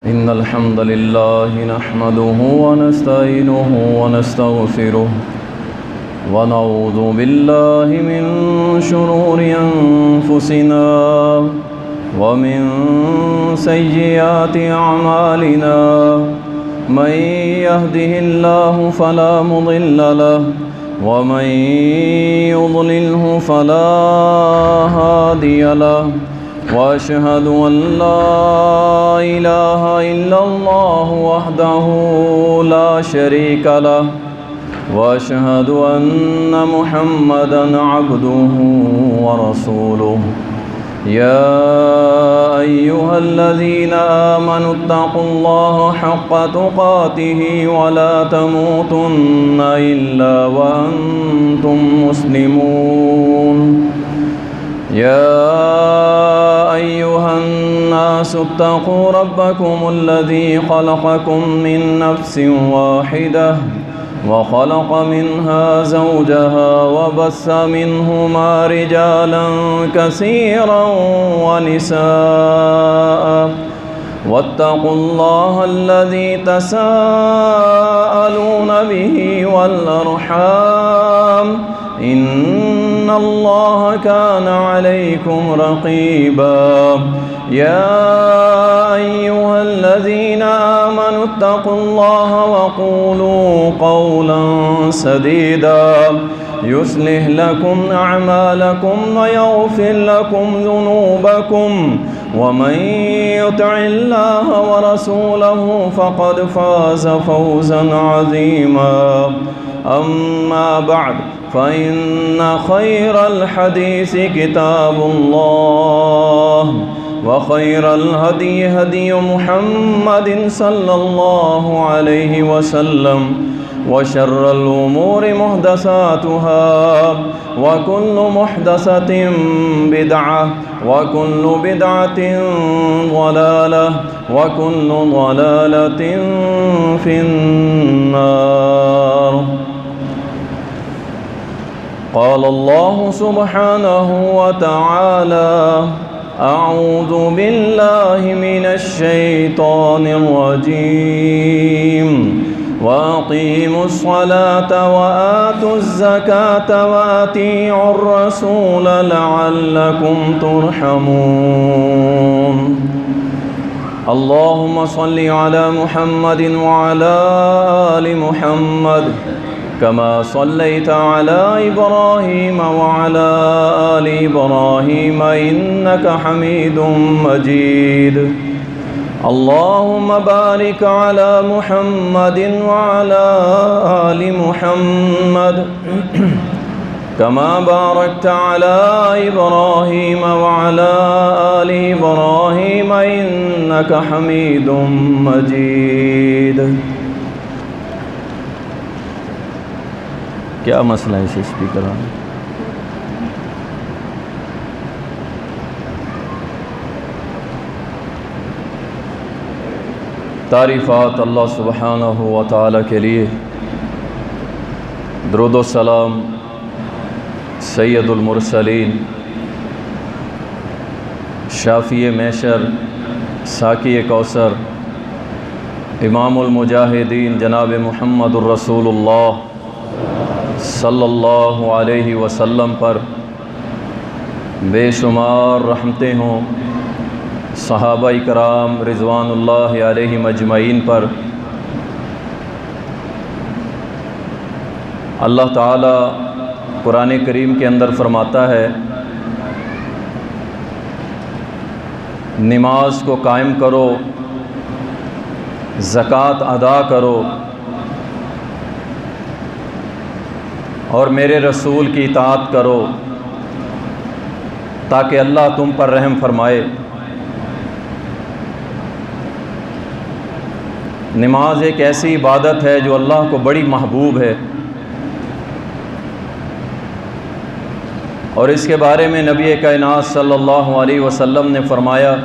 इन्नल हम्दुलिल्लाहि नहमदुहु व नस्तईनुहु व नस्तगफिरुह व नऊज़ु बिल्लाहि मिन शुरूरि अनफुसिना व मिन सय्यिआति अअमालिना मन यहदिहिल्लाहु फला मुदिल्ल लहु व मन युद्लिल्हु फला हादिय लहु वअशहदु अन ला इलाहा इल्लल्लाह वहदहु ला शरीक लहु वअशहदु अन्न मुहम्मदन अब्दुहु व रसूलुहु या अय्युहल्लज़ीना आमनुत्तक़ुल्लाहा हक़्क़ तुक़ातिहि व ला तमूतुन्ना इल्ला व अंतुम मुस्लिमून या अय्युहन्नासु इत्तक़ू रब्बकुमुल्लज़ी ख़लक़कुम मिन नफ्सिन वाहिदह व ख़लक़ मिन्हा ज़ौजहा व बस्स मिन्हुमा रिजालन कसीरन व निसाअ वत्तक़ुल्लाह अल्लज़ी तसाअलून बिही वल अर्हाम इन्नल्लाह कान अलैकुम रक़ीबा या अय्युहल्लज़ीना आमनुत्तक़ुल्लाह व क़ूलू क़ौलन सदीदा युस्लिह लकुम अअमालकुम व यग़फ़िर लकुम ज़ुनूबकुम व मन युतिइल्लाह व रसूलहु फ़क़द फ़ाज़ फ़ौज़न अज़ीमा अम्मा बअद फ़इन्न ख़ैरल हदीस किताबुल्लाह व ख़ैरल हदी हदी मुहम्मदिन सल्लल्लाहु अलैहि वसल्लम व शर्रल उमूरि मुहदसातुहा व कुल्लु मुहदसतिन बिदअह व कुल्लु बिदअतिन ज़लालह व कुल्लु ज़लालतिन फिन्नार। क़ाल अल्लाहु सुब्हानहु व तआला अऊज़ु बिल्लाहि मिनश शैतानिर रजीम व अक़ीमुस सलाता व आतुज़ ज़काता व अतीउर रसूल लअल्लकुम तुरहमून। अल्लाहुम्मा सल्लि अला मुहम्मदिन व अला आलि मुहम्मद कमा सल्लैता अला इब्राहीम व अला आलि इब्राहीम इन्नका हमीदुम मजीद। अल्लाहुम्मा बारिक अला मुहम्मदिन व अला आलि मुहम्मद कमा बारकता अला इब्राहीम व अला आलि इब्राहीम इन्नका हमीदुम मजीद। क्या मसला है इस स्पीकर में? तारीफ़ात अल्लाह सुब्हानहु व तआला के लिए, दुरूद व सलाम सैयदुल मुरसलीन शाफ़ी महशर साक़ी कौसर इमामुल मुजाहिदीन जनाब मुहम्मदुर रसूलुल्लाह सल्लल्लाहु अलैहि वसल्लम पर बेशुमार रहमतें हों, सहाबा इकराम रिज़वानुल्लाहि अलैहिम अजमईन पर। अल्लाह ताला कुरान करीम के अंदर फरमाता है, नमाज को कायम करो, ज़कात अदा करो और मेरे रसूल की इताअत करो ताकि अल्लाह तुम पर रहम फरमाए। नमाज एक ऐसी इबादत है जो अल्लाह को बड़ी महबूब है और इसके बारे में नबी कायनात सल्लल्लाहु अलैहि वसल्लम ने फरमाया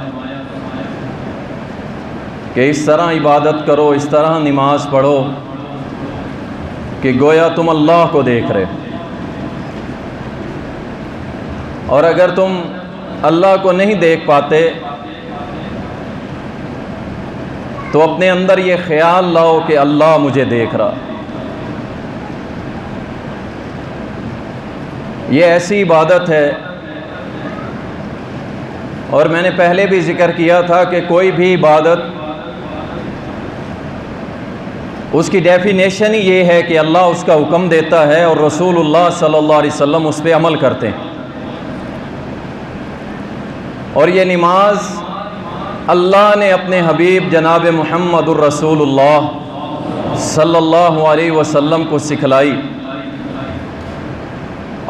कि इस तरह इबादत करो, इस तरह नमाज पढ़ो कि गोया तुम अल्लाह को देख रहे। और अगर तुम अल्लाह को नहीं देख पाते तो अपने अंदर ये ख्याल लाओ कि अल्लाह मुझे देख रहा। ये ऐसी इबादत है, और मैंने पहले भी ज़िक्र किया था कि कोई भी इबादत उसकी डेफिनेशन ही ये है कि अल्लाह उसका हुक्म देता है और रसूलुल्लाह सल्लल्लाहु अलैहि वसल्लम उस पर अमल करते हैं। और ये नमाज अल्लाह ने अपने हबीब जनाब मुहम्मदुर रसूलुल्लाह सल्लल्लाहु अलैहि वसल्लम को सिखलाई,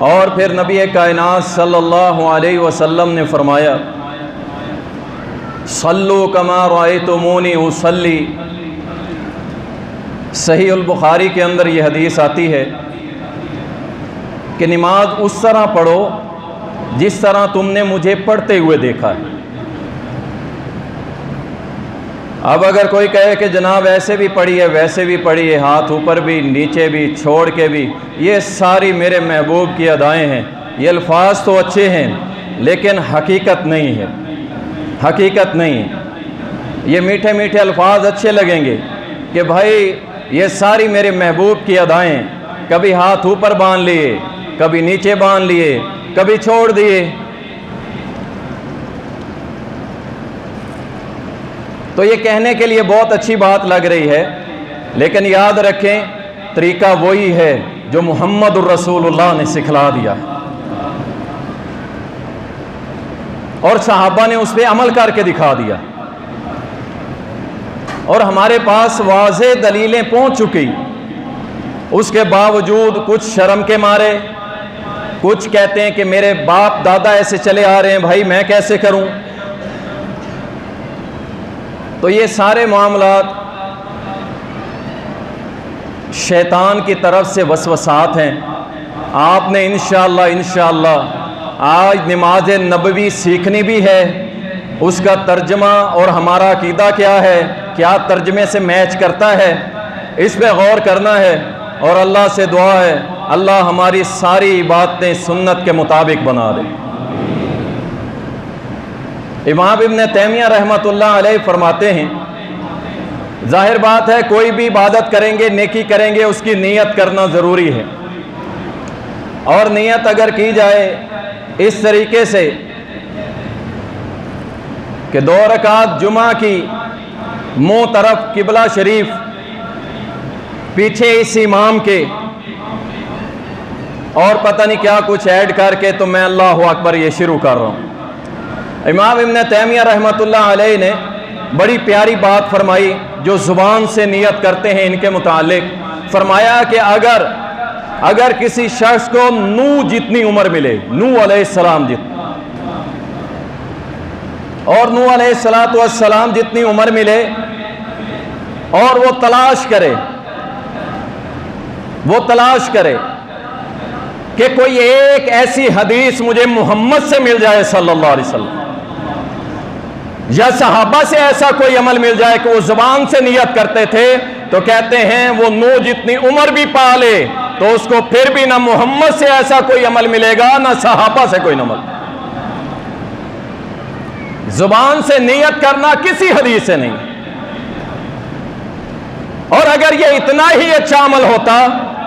और फिर नबी कायनात सल्लल्लाहु अलैहि वसल्लम ने फरमाया, सल्लू कमा रअयतुमूनी उसल्ली। सहीह अल बुखारी के अंदर ये हदीस आती है कि नमाज उस तरह पढ़ो जिस तरह तुमने मुझे पढ़ते हुए देखा है। अब अगर कोई कहे कि जनाब ऐसे भी पढ़ी है वैसे भी पढ़ी है, हाथ ऊपर भी नीचे भी छोड़ के भी, ये सारी मेरे महबूब की अदाएँ हैं, ये अल्फाज तो अच्छे हैं लेकिन हकीकत नहीं है, हकीकत नहीं है। ये मीठे मीठे अल्फाज अच्छे लगेंगे कि भाई ये सारी मेरे महबूब की अदाएँ, कभी हाथ ऊपर बांध लिए, कभी नीचे बांध लिए, कभी छोड़ दिए। तो ये कहने के लिए बहुत अच्छी बात लग रही है, लेकिन याद रखें तरीका वही है जो मुहम्मदुर रसूलुल्लाह ने सिखला दिया और सहाबा ने उस पर अमल करके दिखा दिया, और हमारे पास वाज़े दलीलें पहुंच चुकी। उसके बावजूद कुछ शर्म के मारे, कुछ कहते हैं कि मेरे बाप दादा ऐसे चले आ रहे हैं, भाई मैं कैसे करूं। तो ये सारे मामलात शैतान की तरफ से वसवसात हैं। आपने इंशाअल्लाह आज नमाज नबवी सीखनी भी है, उसका तर्जमा और हमारा अकीदा क्या है, क्या तर्जमे से मैच करता है, इस पे गौर करना है। और अल्लाह से दुआ है अल्लाह हमारी सारी बातें सुन्नत के मुताबिक बना दे। इमाम इब्न तैमिया रहमतुल्लाह अलैह फरमाते हैं, जाहिर बात है कोई भी इबादत करेंगे, नेकी करेंगे, उसकी नीयत करना ज़रूरी है। और नीयत अगर की जाए इस तरीके से कि 2 रकात जुमा की मुँह तरफ किबला शरीफ, पीछे इस इमाम के, और पता नहीं क्या कुछ ऐड करके, तो मैं अल्लाहु अकबर ये शुरू कर रहा हूँ। इमाम इब्न तैमिया रहमतुल्लाह अलैह ने बड़ी प्यारी बात फरमाई जो ज़ुबान से नियत करते हैं इनके मुतालिक। फरमाया कि अगर किसी शख्स को नूह जितनी उम्र मिले, नूह अलैहिस्सलाम जितनी, और नूह अलैहिस्सलाम जितनी उम्र मिले, और वो तलाश करे कि कोई एक ऐसी हदीस मुझे मोहम्मद से मिल जाए सल्लल्लाहु अलैहि वसल्लम, या सहाबा से ऐसा कोई अमल मिल जाए कि वो जुबान से नियत करते थे, तो कहते हैं वो नूह जितनी उम्र भी पा ले तो उसको फिर भी ना मोहम्मद से ऐसा कोई अमल मिलेगा, ना सहाबा से कोई अमल। जुबान से नियत करना किसी हदीस से नहीं। और अगर ये इतना ही अच्छा अमल होता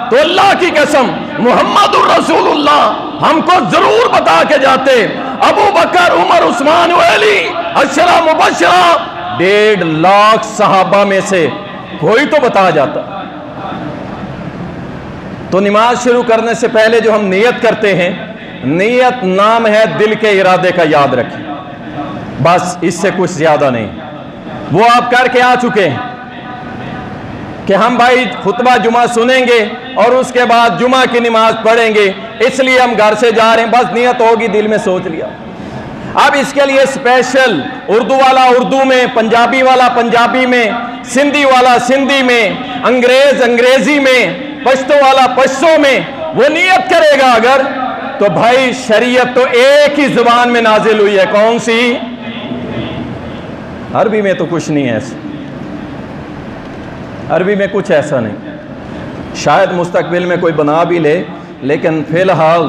तो अल्लाह की कसम मुहम्मदुर रसूलुल्लाह हमको जरूर बता के जाते, अबू बकर, उमर, उस्मान, अली, अशरा मुबशरा, 1.5 लाख सहाबा में से कोई तो बता जाता। तो नमाज शुरू करने से पहले जो हम नियत करते हैं, नियत नाम है दिल के इरादे का, याद रखें, बस इससे कुछ ज्यादा नहीं। वो आप करके आ चुके हैं कि हम भाई खुतबा जुमा सुनेंगे और उसके बाद जुमा की नमाज पढ़ेंगे, इसलिए हम घर से जा रहे हैं, बस नियत होगी, दिल में सोच लिया। अब इसके लिए स्पेशल उर्दू वाला उर्दू में, पंजाबी वाला पंजाबी में, सिंधी वाला सिंधी में, अंग्रेज अंग्रेजी में, पश्तो वाला पश्तो में वो नियत करेगा अगर, तो भाई शरीयत तो एक ही जुबान में नाजिल हुई है, कौन सी? अरबी में तो कुछ नहीं है ऐसा, अरबी में कुछ ऐसा नहीं। शायद मुस्तकबिल में कोई बना भी ले, लेकिन फ़िलहाल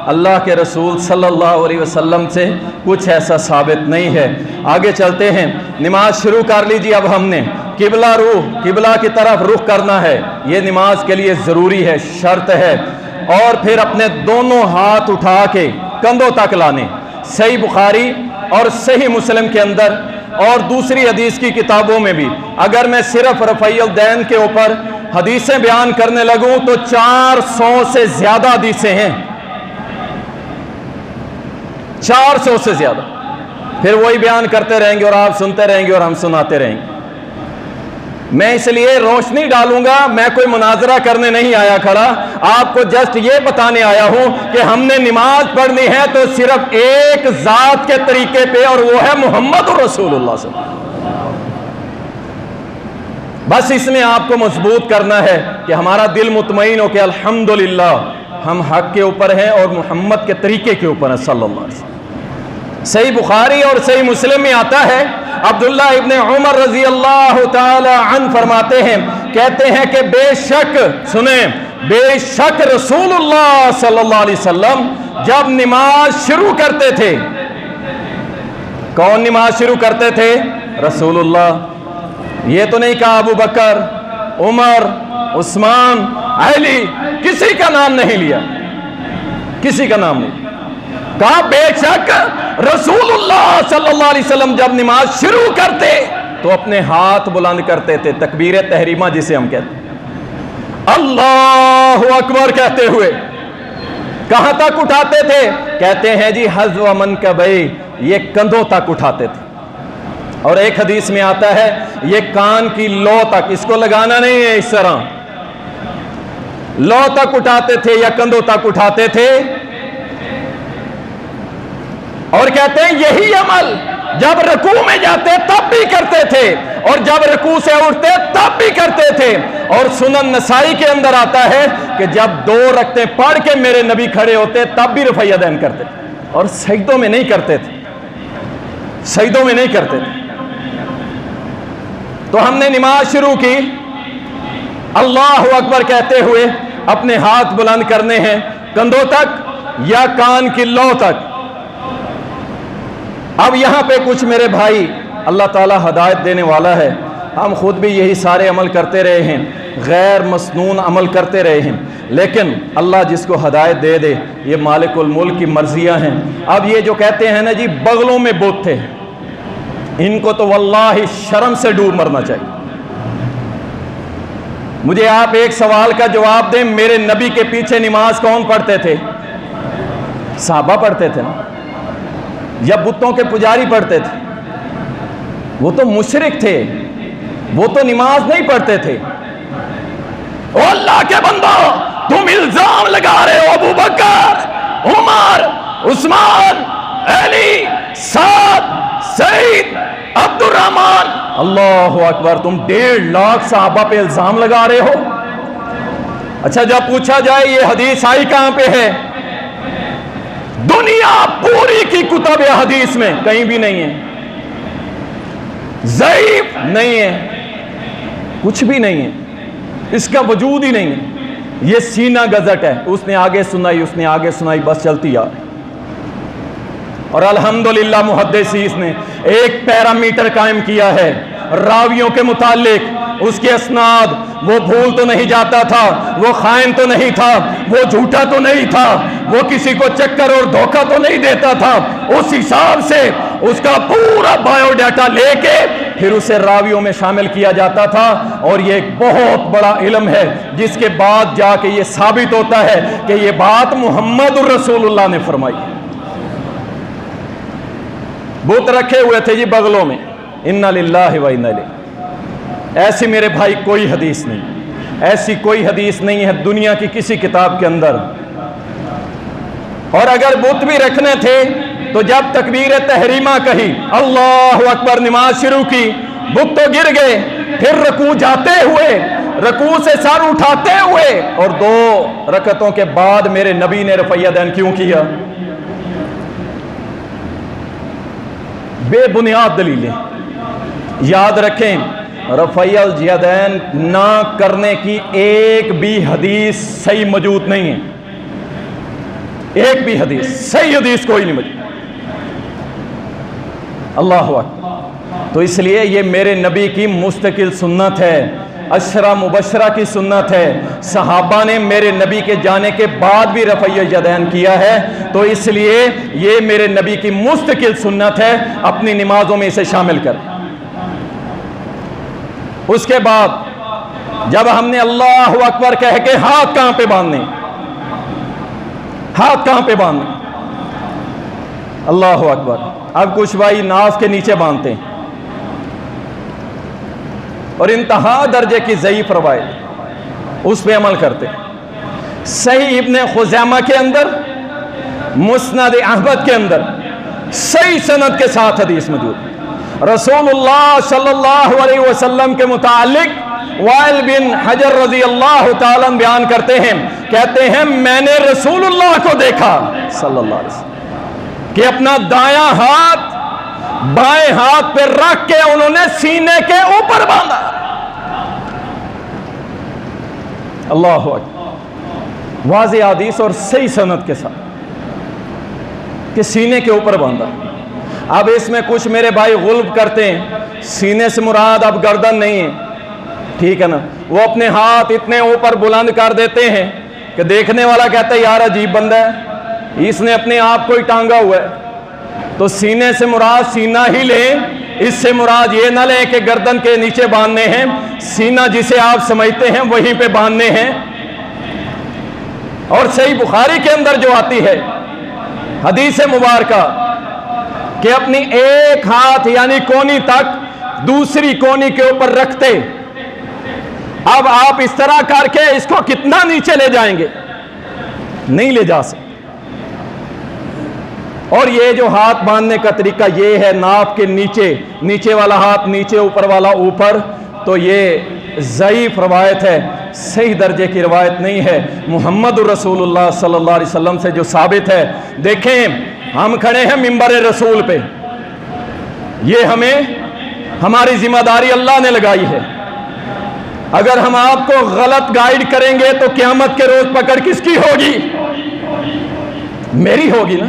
अल्लाह के रसूल सल्लल्लाहु अलैहि वसल्लम से कुछ ऐसा साबित नहीं है। आगे चलते हैं, नमाज शुरू कर लीजिए अब हमने। किबला किबला की तरफ रुख करना है, ये नमाज के लिए ज़रूरी है, शर्त है। और फिर अपने दोनों हाथ उठा के कंधों तक लाने। सही बुखारी और सही मुस्लिम के अंदर और दूसरी हदीस की किताबों में भी, अगर मैं सिर्फ रफ़ईल दैन के ऊपर हदीसें बयान करने लगूं तो 400 से ज्यादा हदीसें हैं, 400 से ज्यादा। फिर वही बयान करते रहेंगे और आप सुनते रहेंगे और हम सुनाते रहेंगे। मैं इसलिए रोशनी डालूंगा, मैं कोई मुनाजरा करने नहीं आया खड़ा, आपको जस्ट ये बताने आया हूं कि हमने नमाज पढ़नी है तो सिर्फ एक जात के तरीके पे, और वो है मोहम्मद रसूलुल्लाह से। बस इसमें आपको मजबूत करना है कि हमारा दिल मुतमईन हो कि अल्हम्दुलिल्लाह हम हक के ऊपर हैं और मोहम्मद के तरीके के ऊपर हैं सल्लल्लाहु अलैहि वसल्लम। सही बुखारी और सही मुस्लिम में आता है, अब्दुल्लाह इब्ने उमर रजी अल्लाह ताला अन्हु फरमाते हैं, कहते हैं कि बेशक, सुने, बेशक रसूलुल्लाह सल्लल्लाहु अलैहि वसल्लम जब नमाज शुरू करते थे, कौन नमाज शुरू करते थे? रसूलुल्लाह। ये तो नहीं कहा अबू बकर, उमर, उस्मान, अली, किसी का नाम नहीं लिया, किसी का नाम नहीं कहा। बेशक रसूलुल्लाह सल्लल्लाहु अलैहि वसल्लम जब नमाज शुरू करते तो अपने हाथ बुलंद करते थे, तकबीर तहरीमा जिसे हम कहते हैं, अल्लाहु अकबर कहते हुए। कहां तक उठाते थे? कहते हैं जी हज़्व मनकबई, ये कंधों तक उठाते थे। और एक हदीस में आता है ये कान की लौ तक, इसको लगाना नहीं है, इस तरह लौ तक उठाते थे या कंधों तक उठाते थे। और कहते हैं यही अमल जब रकू में जाते तब भी करते थे, और जब रकू से उठते तब भी करते थे। और सुनन नसाई के अंदर आता है कि जब 2 रकते पढ़ के मेरे नबी खड़े होते तब भी रफ़ा यदैन करते थे, और सजदों में नहीं करते थे, सजदों में नहीं करते थे। तो हमने नमाज शुरू की, अल्लाहु अकबर कहते हुए अपने हाथ बुलंद करने हैं कंधों तक या कान की लौ तक। अब यहां पे कुछ मेरे भाई, अल्लाह ताला हदायत देने वाला है, हम खुद भी यही सारे अमल करते रहे हैं, गैर मसनून अमल करते रहे हैं, लेकिन अल्लाह जिसको हदायत दे दे, ये मालिकुल मुल्क की मर्जियां हैं। अब ये जो कहते हैं ना जी बगलों में बुत थे, इनको तो वल्लाही शर्म से डूब मरना चाहिए। मुझे आप एक सवाल का जवाब दें, मेरे नबी के पीछे नमाज कौन पढ़ते थे? सहाबा पढ़ते थे ना, या बुतों के पुजारी पढ़ते थे? वो तो मुशरिक थे, वो तो नमाज नहीं पढ़ते थे। ओ अल्लाह के बंदो, तुम इल्जाम लगा रहे हो अबू बकर, उमर, उस्मान, अली, साद, सईद, अब्दुर्रहमान, अल्लाहु अकबर, तुम 1.5 लाख सहाबा पे इल्जाम लगा रहे हो। अच्छा, जब पूछा जाए ये हदीस आई कहां पे है? दुनिया पूरी की कुतुब हदीस में कहीं भी नहीं है, ज़ईफ नहीं है, कुछ भी नहीं है, इसका वजूद ही नहीं है। ये सीना गजट है, उसने आगे सुनाई, उसने आगे सुनाई, बस चलती आ रही। और अल्हम्दुलिल्लाह मुहद्दिसीन ने एक पैरामीटर कायम किया है रावियों के मुतालिक, उसके असनाद, वो भूल तो नहीं जाता था, वो खाइन तो नहीं था, वो झूठा तो नहीं था, वो किसी को चक्कर और धोखा तो नहीं देता था। उस हिसाब से उसका पूरा बायोडाटा लेके फिर उसे रावियों में शामिल किया जाता था। और ये एक बहुत बड़ा इल्म है, जिसके बाद जाके ये साबित होता है कि ये बात मोहम्मद रसूलुल्लाह ने फरमाई। बुत रखे हुए थे जी बगलों में, इन्ना लिल्लाहि व इन्ना इलैहि। ऐसी मेरे भाई कोई हदीस नहीं, ऐसी कोई हदीस नहीं है दुनिया की किसी किताब के अंदर। और अगर बुत भी रखने थे तो जब तकबीर तहरीमा कही, अल्लाहु अकबर, नमाज शुरू की, बुत तो गिर गए। फिर रकू जाते हुए, रकू से सर उठाते हुए, और 2 रकतों के बाद मेरे नबी ने रफ़ा यदैन क्यों किया? बेबुनियाद दलीलें। याद रखें, रफ़ाइल यदैन ना करने की एक भी हदीस सही मौजूद नहीं है, एक भी हदीस, सही हदीस कोई नहीं मौजूद। अल्लाह अकबर। तो इसलिए ये मेरे नबी की मुस्तकिल सुन्नत है, अशरा मुबशरा की सुन्नत है। सहाबा ने मेरे नबी के जाने के बाद भी रफ़ई यदैन किया है, तो इसलिए ये मेरे नबी की मुस्तकिल सुन्नत है, अपनी नमाजों में इसे शामिल कर। उसके बाद जब हमने अल्लाह अकबर कह के हाथ कहां पे बांधने, हाथ कहां पे बांधने, अल्लाह अकबर। अब कुछ भाई नाफ के नीचे बांधते हैं और इंतहा दर्जे की ज़ईफ़ रवायत उस पर अमल करते। सही इब्ने खुज़ैमा के अंदर, मुस्नद अहमद के अंदर सही सनद के साथ हदीस मौजूद। रसूलुल्लाह सल्लल्लाहु अलैहि वसल्लम के मुतालिक वाइल बिन हजर रज़ी अल्लाह ताला बयान करते हैं, कहते हैं मैंने रसूलुल्लाह को देखा सल्लल्लाहु अलैहि वसल्लम कि अपना दायां हाथ बाएं हाथ पे रख के उन्होंने सीने के ऊपर बांधा। अल्लाह अकबर। वाज़ेह हदीस और सही सनद के साथ कि सीने के ऊपर बांधा। अब इसमें कुछ मेरे भाई गुल्ब करते हैं, सीने से मुराद अब गर्दन नहीं है, ठीक है ना। वो अपने हाथ इतने ऊपर बुलंद कर देते हैं कि देखने वाला कहता है यार अजीब बंदा है, इसने अपने आप को ही टांगा हुआ है। तो सीने से मुराद सीना ही लें, इससे मुराद ये ना लें कि गर्दन के नीचे बांधने हैं। सीना जिसे आप समझते हैं वहीं पे बांधने हैं। और सही बुखारी के अंदर जो आती है हदीस मुबारका कि अपनी एक हाथ यानी कोनी तक दूसरी कोनी के ऊपर रखते। अब आप इस तरह करके इसको कितना नीचे ले जाएंगे, नहीं ले जा सकते। और ये जो हाथ बांधने का तरीका ये है, नाफ के नीचे, नीचे वाला हाथ नीचे, ऊपर वाला ऊपर, तो ये ज़ईफ़ रवायत है, सही दर्जे की रवायत नहीं है। मुहम्मद रसूलुल्लाह सल्लल्लाहु अलैहि वसल्लम से जो साबित है, देखें हम खड़े हैं मिंबर रसूल पे, ये हमें हमारी जिम्मेदारी अल्लाह ने लगाई है। अगर हम आपको गलत गाइड करेंगे तो क़यामत के रोज पकड़ किसकी होगी? मेरी होगी ना।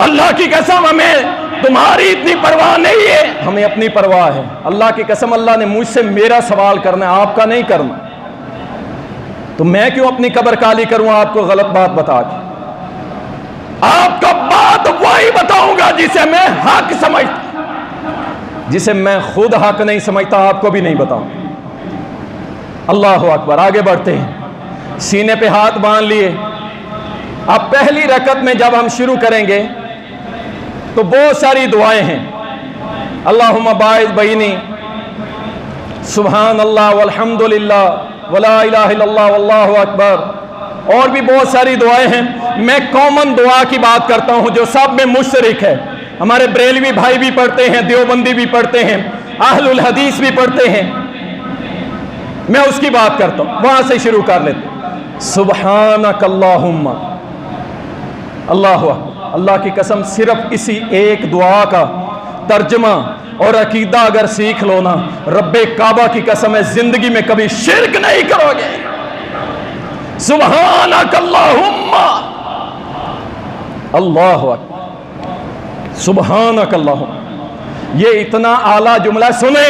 अल्लाह की कसम हमें तुम्हारी इतनी परवाह नहीं है, हमें अपनी परवाह है। अल्लाह की कसम अल्लाह ने मुझसे मेरा सवाल करना है, आपका नहीं करना। तो मैं क्यों अपनी कब्र काली करूं आपको गलत बात बता के? आपको बात वही बताऊंगा जिसे मैं हक समझता, जिसे मैं खुद हक नहीं समझता आपको भी नहीं बताऊं। अल्लाह अकबर। आगे बढ़ते हैं। सीने पे हाथ बांध लिए। अब पहली रकत में जब हम शुरू करेंगे तो बहुत सारी दुआएं हैं। अल्लाहुम्मा बाइद बैनी, सुभान अल्लाह वल्हम्दुलिल्लाह वला इलाहा इल्लल्लाह वल्लाहु अकबर, और भी बहुत सारी दुआएं हैं। मैं कॉमन दुआ की बात करता हूं जो सब में मुशरिक है। हमारे बरेलवी भाई भी पढ़ते हैं, देवबंदी भी पढ़ते हैं, अहलुल हदीस भी पढ़ते हैं। मैं उसकी बात करता हूं, वहां से शुरू कर लेते। सुब्हानक अल्लाहुम्मा, अल्लाह अल्लाह की कसम सिर्फ इसी एक दुआ का तर्जमा और अकीदा अगर सीख लो ना, रब्बे काबा की कसम है जिंदगी में कभी शिरक नहीं करोगे। सुब्हानक अल्लाहुम्मा, अल्लाह अकबर, सुब्हानक अल्लाहुम्मा। ये इतना आला जुमला सुने।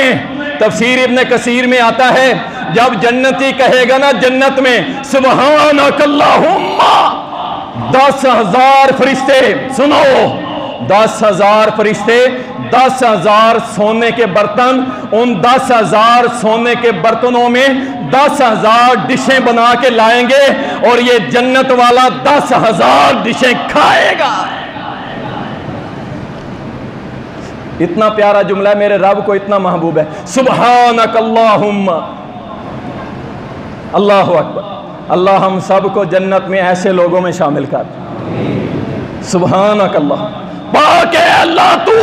तफसीर इब्ने कसीर में आता है जब जन्नती कहेगा ना जन्नत में सुब्हानक अल्लाहुम्मा, 10,000 फरिश्ते, सुनो 10,000 फरिश्ते 10,000 सोने के बर्तन, उन 10,000 सोने के बर्तनों में 10,000 डिशें बना के लाएंगे और ये जन्नत वाला 10,000 डिशें खाएगा। इतना प्यारा जुमला है, मेरे रब को इतना महबूब है। सुब्हानक अल्लाहुम्मा, अल्लाहु अकबर। अल्लाह हम सब को जन्नत में ऐसे लोगों में शामिल कर। सुब्हानक अल्लाह, पाक है अल्लाह तू,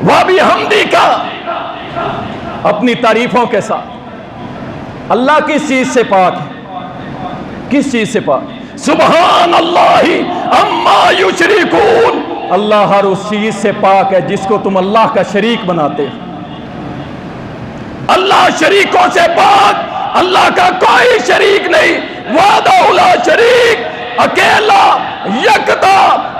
वह भी हमदी का, अपनी तारीफों के साथ। अल्लाह किस चीज से पाक है? किस चीज से पाक? सुब्हान अल्लाहि अम्मा युशरिकून, अल्लाह हर उस चीज से पाक है जिसको तुम अल्लाह का शरीक बनाते हो। अल्लाह शरीकों से पाक, अल्लाह का कोई शरीक नहीं, वादा उला शरीक, अकेला यकता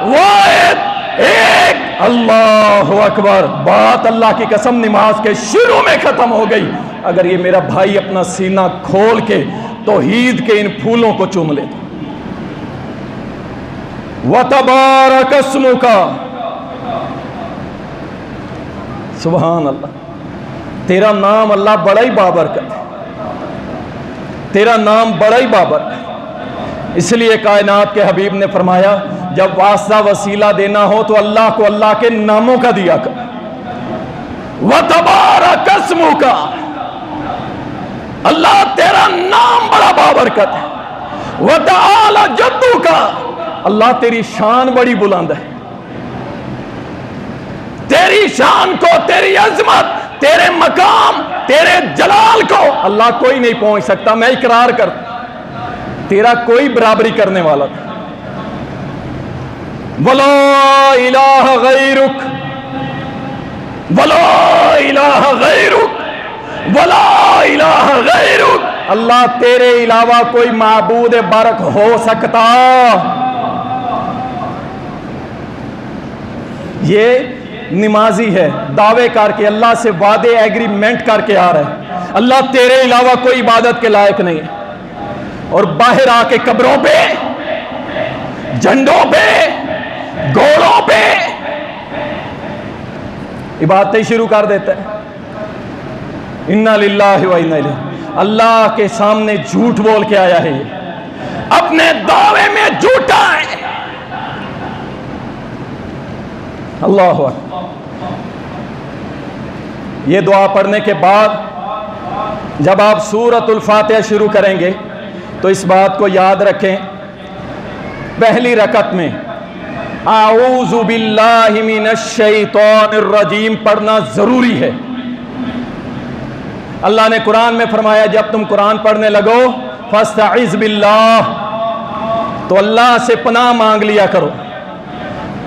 वाहिद एक। अल्लाह अकबर। बात अल्लाह की कसम नमाज के शुरू में खत्म हो गई। अगर ये मेरा भाई अपना सीना खोल के तौहीद के इन फूलों को चूम ले। व तबारक अस्मुका, सुभान अल्लाह, तेरा नाम अल्लाह बड़ा ही बाबरकत है, तेरा नाम बड़ा ही बाबरकत। इसलिए कायनात के हबीब ने फरमाया जब वास्ता वसीला देना हो तो अल्लाह को अल्लाह के नामों का दिया कर। व तबारक अस्मुका, अल्लाह तेरा नाम बड़ा बाबरकत है। व तआला जद्दुका, अल्लाह तेरी शान बड़ी बुलंद है। तेरी शान को, तेरी अजमत, तेरे मकाम, तेरे जलाल को अल्लाह कोई नहीं पहुंच सकता। मैं इकरार कर, तेरा कोई बराबरी करने वाला था। वला इलाहा गैरुक, वला इलाहा गैरुक, वला इलाहा गैरुक, अल्लाह तेरे अलावा कोई माबूद बरक हो सकता। ये निमाजी है, दावे करके अल्लाह से वादे एग्रीमेंट करके आ रहा है अल्लाह तेरे अलावा कोई इबादत के लायक नहीं है। और बाहर आके कब्रों पे, झंडों पे, घोड़ों पे इबादतें शुरू कर देता है। इन्ना लिल्लाहि व इन्ना इलैहि, अल्लाह के सामने झूठ बोल के आया है, ये अपने दावे में झूठा है। अल्लाह अकबर। ये दुआ पढ़ने के बाद जब आप सूरतुल फातिहा शुरू करेंगे तो इस बात को याद रखें, पहली रकत में आऊज़ु बिल्लाहि मिनश शैतानिर रजीम पढ़ना जरूरी है। अल्लाह ने कुरान में फरमाया जब तुम कुरान पढ़ने लगो फस्तइज़ बिल्लाह, तो अल्लाह से पनाह मांग लिया करो।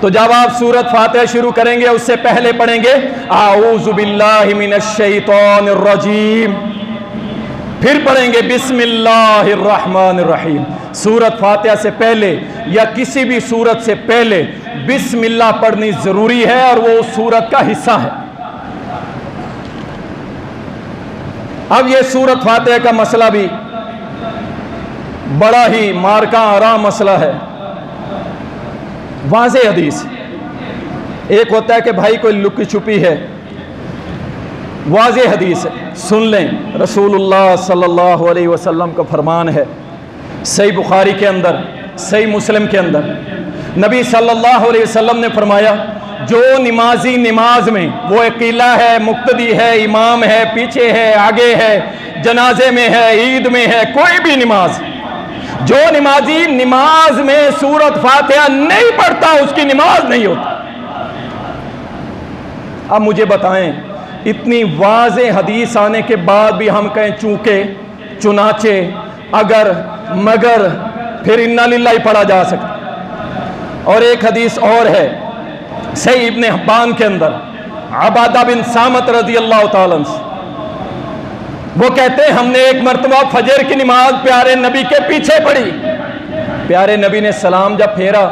तो जब आप सूरत फातिहा शुरू करेंगे उससे पहले पढ़ेंगे आऊज़ु बिल्लाहि मिनश शैतानिर रजीम, फिर पढ़ेंगे बिस्मिल्लाहिर रहमानिर रहीम। सूरत फातिहा से पहले या किसी भी सूरत से पहले बिस्मिल्लाह पढ़नी जरूरी है और वो उस सूरत का हिस्सा है। अब ये सूरत फातिहा का मसला भी बड़ा ही मारका आराम मसला है। वाज़े हदीस, एक होता है कि भाई कोई लुकी छुपी है, वाज़े हदीस है, सुन लें। रसूलुल्लाह सल्लल्लाहु अलैहि वसल्लम का फरमान है, सही बुखारी के अंदर, सही मुस्लिम के अंदर, नबी सल्लल्लाहु अलैहि वसल्लम ने फरमाया जो नमाजी नमाज में, वो अकीला है, मुक्तदी है, इमाम है, पीछे है, आगे है, जनाजे में है, ईद में है, कोई भी नमाज, जो नमाजी नमाज में सूरत फातिहा नहीं पढ़ता उसकी नमाज नहीं होती। अब मुझे बताएं, इतनी वाज़े हदीस आने के बाद भी हम कहें चूंकि, चुनाचे, अगर, मगर, फिर इन्ना लिल्लाह पढ़ा जा सकता। और एक हदीस और है सही इब्ने हिब्बान के अंदर, अबादा बिन सामत रज़ी अल्लाह तआला अन्हु, वो कहते हैं हमने एक मरतबा फजर की नमाज प्यारे नबी के पीछे पढ़ी। प्यारे नबी ने सलाम जब फेरा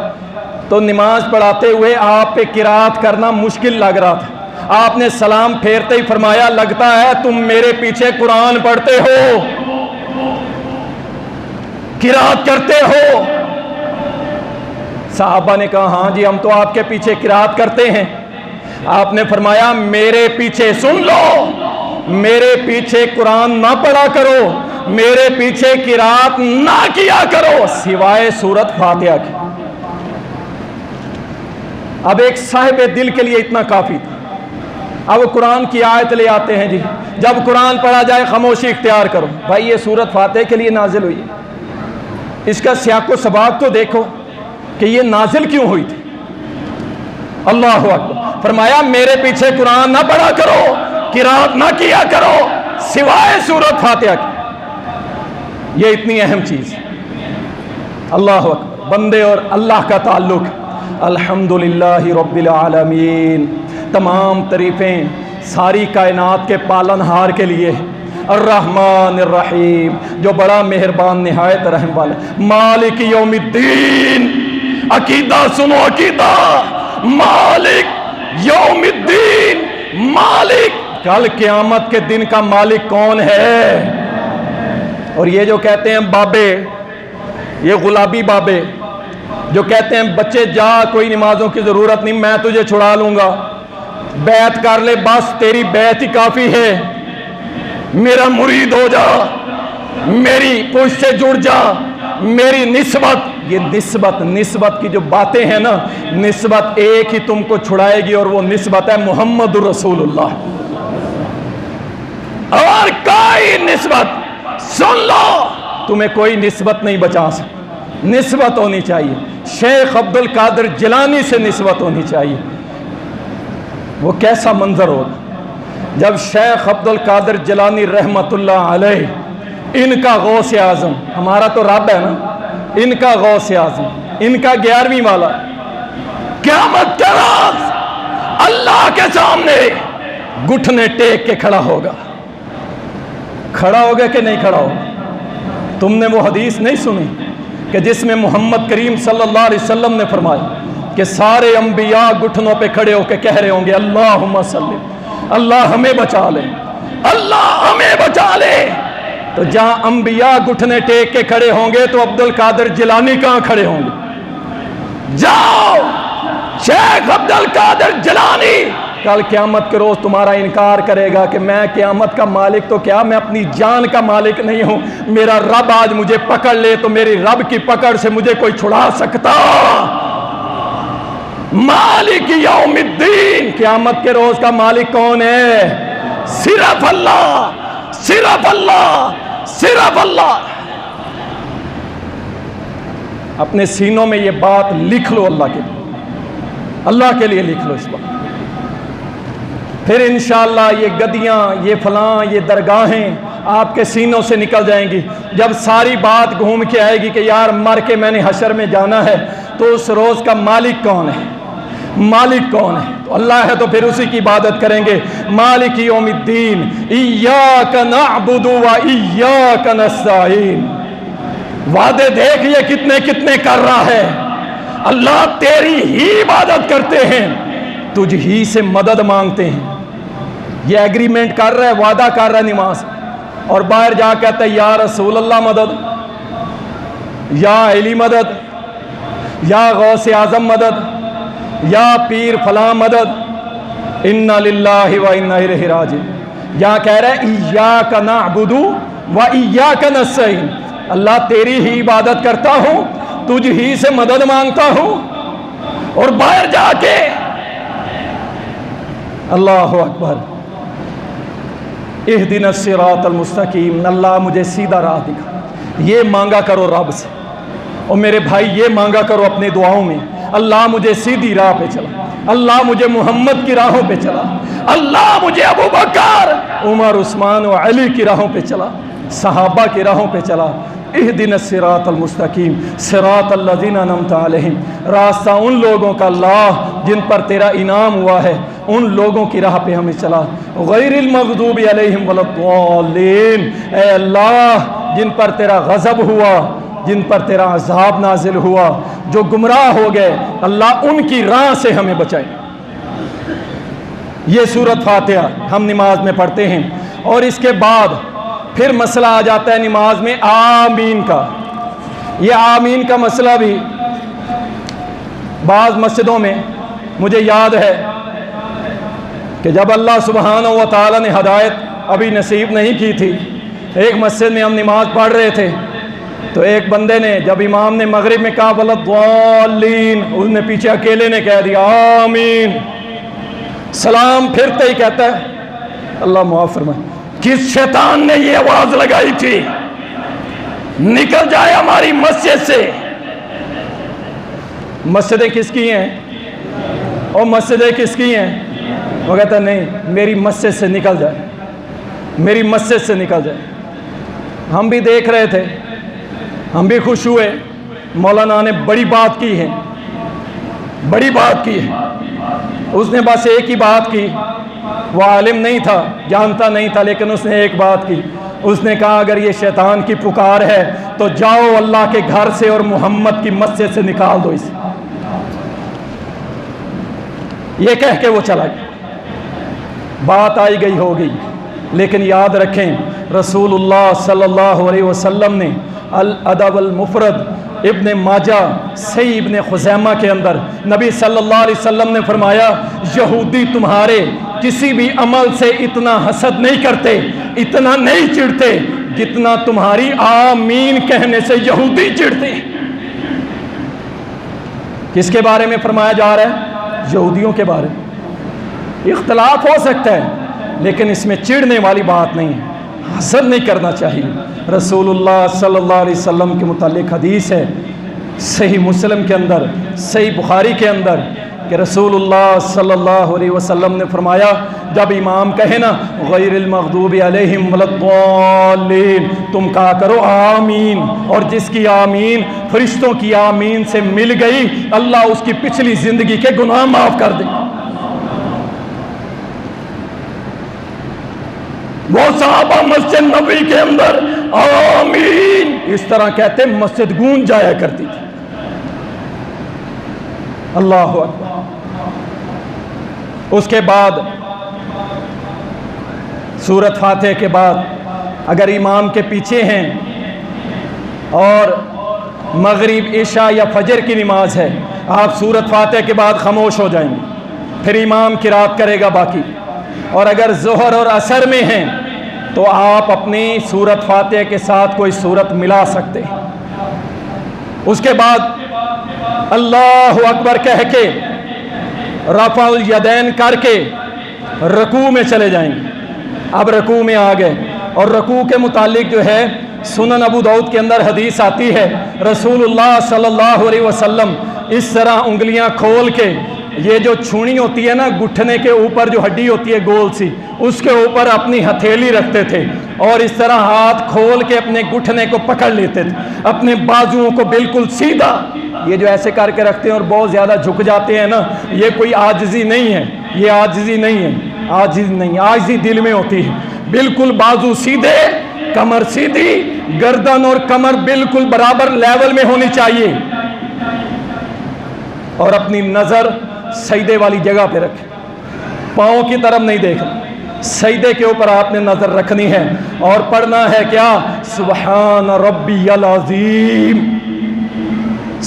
तो नमाज पढ़ाते हुए आप पे किरात करना मुश्किल लग रहा था। आपने सलाम फेरते ही फरमाया लगता है तुम मेरे पीछे कुरान पढ़ते हो, किरात करते हो। साहबा ने कहा हाँ जी हम तो आपके पीछे किरात करते हैं। आपने फरमाया मेरे पीछे, सुन लो, मेरे पीछे कुरान ना पढ़ा करो, मेरे पीछे किरात ना किया करो सिवाय सूरत फातिहा की। अब एक साहिब दिल के लिए इतना काफी था। अब कुरान की आयत ले आते हैं जी, जब कुरान पढ़ा जाए खामोशी इख्तियार करो। भाई ये सूरत फातिहा के लिए नाजिल हुई है, इसका सियाको सबाब तो देखो कि ये नाजिल क्यों हुई थी। अल्लाह अकबर। फरमाया मेरे पीछे कुरान ना पढ़ा करो, किरात ना किया करो सिवाय सूरत फातिहा की। ये इतनी अहम चीज। अल्लाह अकबर। बंदे और अल्लाह का ताल्लुक, अल्हम्दुलिल्लाहि रब्बिल आलमीन। तमाम तारीफें सारी कायनात के पालनहार के लिए, अर्रहमान अर्रहीम, जो बड़ा मेहरबान निहायत रहम वाला, मालिक यौमिद्दीन, अकीदा सुनो, अकीदा मालिक यौमिद्दीन, मालिक कल क़यामत के दिन का मालिक कौन है। और ये जो कहते हैं बाबे, ये गुलाबी बाबे जो कहते हैं बच्चे जा, कोई नमाजों की ज़रूरत नहीं, मैं तुझे छुड़ा लूँगा, बैत कर ले, बस तेरी बैत ही काफ़ी है, मेरा मुरीद हो जा, मेरी पुश से जुड़ जा, मेरी निस्बत, ये निस्बत की जो बातें हैं ना, निस्बत एक ही तुमको छुड़ाएगी और वो निस्बत है मुहम्मदुर रसूलुल्लाह। और कोई निस्बत, सुन लो, तुम्हें कोई निस्बत नहीं बचा सकती। निस्बत होनी चाहिए, शेख अब्दुल कादिर जिलानी से निस्बत होनी चाहिए। वो कैसा मंजर होगा जब शेख अब्दुल कादिर जिलानी रहमतुल्लाह अलैह, इनका गौस आज़म, हमारा तो रब है ना, इनका गौस आज़म, इनका 11वीं वाला, क़यामत के रोज़ अल्लाह के सामने घुटने टेक के खड़ा होगा। खड़ा होगा कि नहीं खड़ा होगा? तुमने वो हदीस नहीं सुनी कि जिसमें मोहम्मद करीम सल्लल्लाहु अलैहि वसल्लम ने फरमाया कि सारे अंबिया घुटनों पे खड़े होकर कह रहे होंगे अल्लाहुम्मा सल्ली, अल्लाह हमें बचा ले, अल्लाह हमें बचा ले। तो जहां अंबिया घुटने टेक के खड़े होंगे तो अब्दुल कादिर जिलानी कहां खड़े होंगे? जाओ, शेख अब्दुल कादिर जिलानी कल क़यामत के रोज़ तुम्हारा इनकार करेगा कि मैं क़यामत का मालिक तो क्या, मैं अपनी जान का मालिक नहीं हूं, मेरा रब आज मुझे पकड़ ले तो मेरी रब की पकड़ से मुझे कोई छुड़ा सकता। मालिक यौमिद्दीन, क़यामत के रोज़ का मालिक कौन है? सिर्फ अल्लाह, सिर्फ अल्लाह, सिर्फ अल्लाह। अपने सीनों में ये बात लिख लो, अल्लाह के लिए लिख लो इस बात। फिर इंशाअल्लाह ये गदियाँ, ये फलां, ये दरगाहें आपके सीनों से निकल जाएंगी। जब सारी बात घूम के आएगी कि यार मर के मैंने हशर में जाना है, तो उस रोज़ का मालिक कौन है? मालिक कौन है? तो अल्लाह है, तो फिर उसी की इबादत करेंगे। मालिक यौमिद्दीन, इय्याका नअबुदु व इय्याका नस्तईन। वादे देख ये कितने कितने कर रहा है। अल्लाह तेरी ही इबादत करते हैं, तुझ ही से मदद मांगते हैं। ये एग्रीमेंट कर रहा है, वादा कर रहा है नमाज, और बाहर जा कहता है या रसूल अल्लाह मदद, या अली मदद, या गौसे आज़म मदद, या पीर फलां मदद। इन्ना लिल्लाहि व इन्ना इलैहि राजिऊन। यहाँ कह रहा है इय्याका नअबुदु व इय्याका नस्तईन, अल्लाह तेरी ही इबादत करता हूँ, तुझ ही से मदद मांगता हूँ। और बाहर जाके अल्लाहु अकबर, इहदिनस सिरातल मुस्तकीम, अल्लाह मुझे सीधा राह दिखा। ये मांगा करो रब से, और मेरे भाई ये मांगा करो अपनी दुआओं में, अल्लाह मुझे सीधी राह पे चला, अल्लाह मुझे मोहम्मद की राहों पे चला, अल्लाह मुझे अबू बकर, उमर, उस्मान और अली की राहों पे चला, सहाबा की राहों पे चला। इहदिनस सिरातल मुस्तकीम सिरातल लज़ीना अनअमता अलैहिम, रास्ता उन लोगों का अल्लाह जिन पर तेरा इनाम हुआ है, उन लोगों की राह पे हमें चला। गैरिल मग़दूबि अलैहिम वलद्दालीन, ए अल्लाह जिन पर तेरा गज़ब हुआ, जिन पर तेरा अज़ाब नाजिल हुआ, जो गुमराह हो गए, अल्लाह उनकी राह से हमें बचाए। ये सूरत फातिहा हम नमाज में पढ़ते हैं। और इसके बाद फिर मसला आ जाता है नमाज में आमीन का। ये आमीन का मसला भी बाज़ मस्जिदों में मुझे याद है कि जब अल्लाह सुब्हानहू व तआला ने हदायत अभी नसीब नहीं की थी, एक मस्जिद में हम नमाज पढ़ रहे थे, तो एक बंदे ने जब इमाम ने मगरिब में कहा वलद्दालीन, उसने पीछे अकेले ने कह दिया आमीन। सलाम फिरते ही कहता है अल्लाह मुआफ़ फरमाए, किस शैतान ने ये आवाज लगाई थी, निकल जाए हमारी मस्जिद से। मस्जिदें किसकी हैं और मस्जिदें किसकी हैं? वो कहता नहीं, मेरी मस्जिद से निकल जाए, मेरी मस्जिद से निकल जाए। हम भी देख रहे थे, हम भी खुश हुए, मौलाना ने बड़ी बात की है, बड़ी बात की है। उसने बस एक ही बात की, वो आलिम नहीं था, जानता नहीं था, लेकिन उसने एक बात की। उसने कहा अगर ये शैतान की पुकार है तो जाओ अल्लाह के घर से और मोहम्मद की मस्जिद से निकाल दो इसे। ये कह के वो चला गया। बात आई गई हो गई, लेकिन याद रखें रसूलुल्लाह सल्लल्लाहु अलैहि वसल्लम ने अल अदब अल मुफरद इब्ने माजा सही इब्ने खुज़ैमा के अंदर नबी सल्लल्लाहु अलैहि वसल्लम ने फरमाया, यहूदी तुम्हारे किसी भी अमल से इतना हसद नहीं करते, इतना नहीं चिढ़ते जितना तुम्हारी आमीन कहने से यहूदी चिढ़ते। किसके बारे में फरमाया जा रहा है? यहूदियों के बारे में। इख्तलाफ हो सकता है, लेकिन इसमें चिढ़ने वाली बात नहीं है, हसद नहीं करना चाहिए। रसूलुल्लाह सल्लल्लाहु अलैहि वसल्लम के मुतालिक हदीस है सही मुस्लिम के अंदर, सही बुखारी के अंदर, कि रसूलुल्लाह सल्लल्लाहु अलैहि वसल्लम ने फरमाया, जब इमाम कहे ना गैरिल मग़दूबि अलैहिम वलद्दाल्लीन, तुम कहा करो आमीन, और जिसकी आमीन फरिश्तों की आमीन से मिल गई, अल्लाह उसकी पिछली जिंदगी के गुनाह माफ कर दे। वो सहाबा मस्जिद नबी के अंदर आमीन इस तरह कहते मस्जिद गूंज जाया करती थी। अल्लाह अकबर। उसके बाद सूरत फातिहा के बाद अगर इमाम के पीछे हैं और मगरिब इशा या फजर की नमाज है, आप सूरत फातिहा के बाद खामोश हो जाएंगे, फिर इमाम किरात करेगा बाकी। और अगर ज़ोहर और असर में हैं तो आप अपनी सूरत फातिहा के साथ कोई सूरत मिला सकते हैं। उसके बाद अल्लाहु अकबर कह के रफ़अल यदैन करके रकू में चले जाएंगे। अब रकू में आ गए, और रकू के मुतालिक जो है सुनन अबू दाऊद के अंदर हदीस आती है, रसूलुल्लाह सल्लल्लाहु अलैहि वसल्लम इस तरह उंगलियां खोल के, ये जो छुनी होती है ना घुटने के ऊपर जो हड्डी होती है गोल सी, उसके ऊपर अपनी हथेली रखते थे और इस तरह हाथ खोल के अपने घुटने को पकड़ लेते थे, अपने बाजुओं को बिल्कुल सीधा, ये जो ऐसे करके रखते हैं और बहुत ज़्यादा झुक जाते हैं ना, ये कोई आजिज़ी नहीं है, ये आजिज़ी नहीं है, आजिज़ नहीं, आजिज़ी दिल में होती है। बिल्कुल बाजू सीधे, कमर सीधी, गर्दन और कमर बिल्कुल बराबर लेवल में होनी चाहिए, और अपनी नज़र सजदे वाली जगह पे रखें, पाँव की तरफ नहीं देखना, सजदे के ऊपर आपने नज़र रखनी है। और पढ़ना है क्या? सुबहान रब्बियल अज़ीम,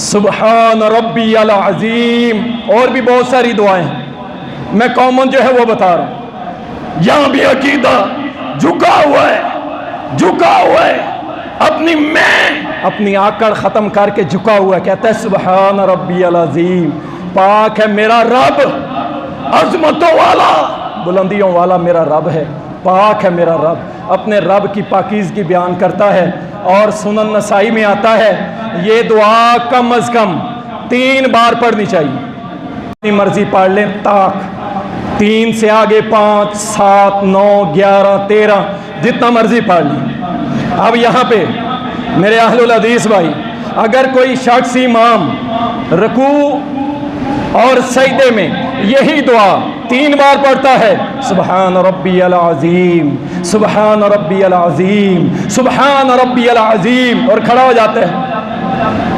सुबहान रब्बियल अज़ीम। और भी बहुत सारी दुआएं हैं, मैं कॉमन जो है वो बता रहा हूँ। यहाँ भी अकीदा झुका हुआ है, झुका हुआ है, अपनी आकड़ ख़त्म करके झुका हुआ है, कहता है सुबहान रब्बियल अज़ीम, पाक है मेरा रब, अज़मतों वाला, बुलंदियों वाला मेरा रब है, पाक है मेरा रब, अपने रब की पाकीज़गी बयान करता है। और सुनन नसाई में आता है, ये दुआ कम अज़ कम 3 बार पढ़नी चाहिए, अपनी मर्जी पढ़ लें ताक, 3 से आगे 5, 7, 9, 11, 13 जितना मर्जी पढ़ लें। अब यहाँ पे मेरे अहलुल हदीस भाई, अगर कोई शख्स इमाम रुकू और सजदे में यही दुआ 3 बार पढ़ता है, सुबहान रब्बियल अज़ीम, सुबहान रब्बियल अज़ीम, सुबहान रब्बियल अज़ीम, और खड़ा हो जाता है,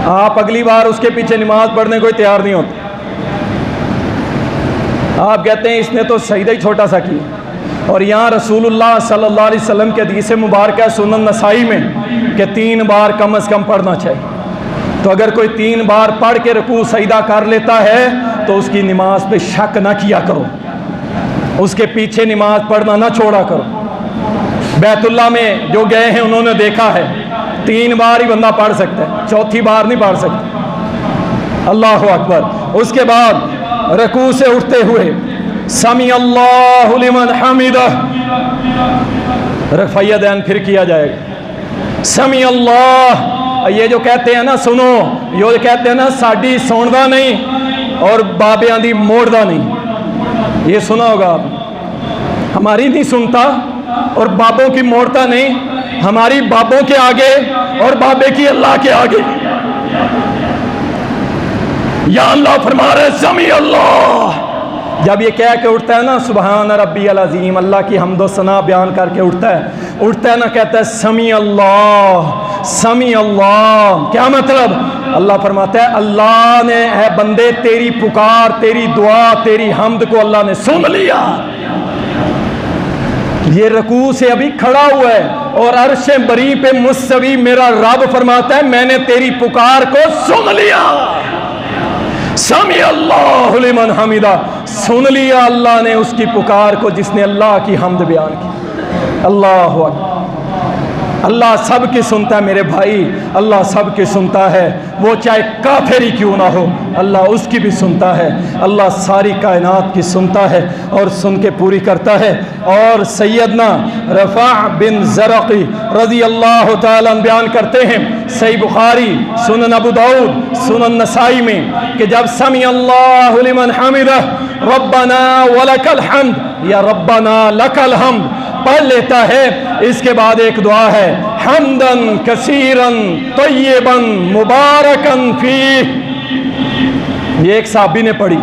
आप अगली बार उसके पीछे नमाज पढ़ने को तैयार नहीं होते। आप कहते हैं इसने तो सजदा ही छोटा सा किया। और यहाँ रसूलुल्लाह सल्लल्लाहु अलैहि वसल्लम के हदीस मुबारक है सुनन नसाई में कि 3 बार कम अज़ कम पढ़ना चाहिए। तो अगर कोई 3 बार पढ़ के रुकू सजदा कर लेता है तो उसकी नमाज पे शक ना किया करो, उसके पीछे नमाज पढ़ना ना छोड़ा करो। बैतुल्लाह में जो गए हैं उन्होंने देखा है 3 बार ही बंदा पढ़ सकता है, 4थी बार नहीं पढ़ सकता। अल्लाह अकबर। उसके बाद रुकू से उठते हुए समी अल्लाहु लिमन हमिदह, रफ़अ यदैन फिर किया जाएगा, समी अल्लाह। ये जो कहते हैं ना सुनो, ये कहते हैं ना साड़ी सुनदा नहीं और बाबियां दी मोड़दा नहीं, ये सुना होगा आप, हमारी नहीं सुनता और बाबों की मोड़ता नहीं, हमारी बाबों के आगे और बाबे की अल्लाह के आगे। या अल्लाह फरमा रहे समी अल्लाह, जब ये कह के उठता है ना सुबहान रब्बियल अज़ीम, अल्लाह की हम्दो सना बयान करके उठता है ना, कहता है समी अल्लाह, समी अल्लाह। क्या मतलब? अल्लाह फरमाता है अल्लाह ने, है बंदे तेरी पुकार, तेरी दुआ, तेरी हम्द को अल्लाह ने सुन लिया। ये रकू से अभी खड़ा हुआ है और अर्शे बरी पे मुस्तवी मेरा रब फरमाता है मैंने तेरी पुकार को सुन लिया। समी अल्लाहु लिमन हमिदा, सुन लिया अल्लाह ने उसकी पुकार को जिसने अल्लाह की हम्द बयान की। अल्लाह अकबर। अल्लाह सब की सुनता है मेरे भाई, अल्लाह सब की सुनता है, वो चाहे काफिर ही क्यों ना हो, अल्लाह उसकी भी सुनता है। अल्लाह सारी कायनात की सुनता है और सुन के पूरी करता है। और सैयदना रफ़ा बिन ज़रक़ी रज़ी अल्लाह तआला अन्हु बयान करते हैं सही बुखारी, सुनन अबू दाऊद, सुनन नसाई में कि जब समी अल्लाहु लिमन हमिदह रब्बना वलकल हम्द या रब्बना लकल हम्द पढ़ लेता है, इसके बाद एक दुआ है हम्दन कसीरन तय्यबन मुबारकन फीह। ये एक साहबी ने पढ़ी,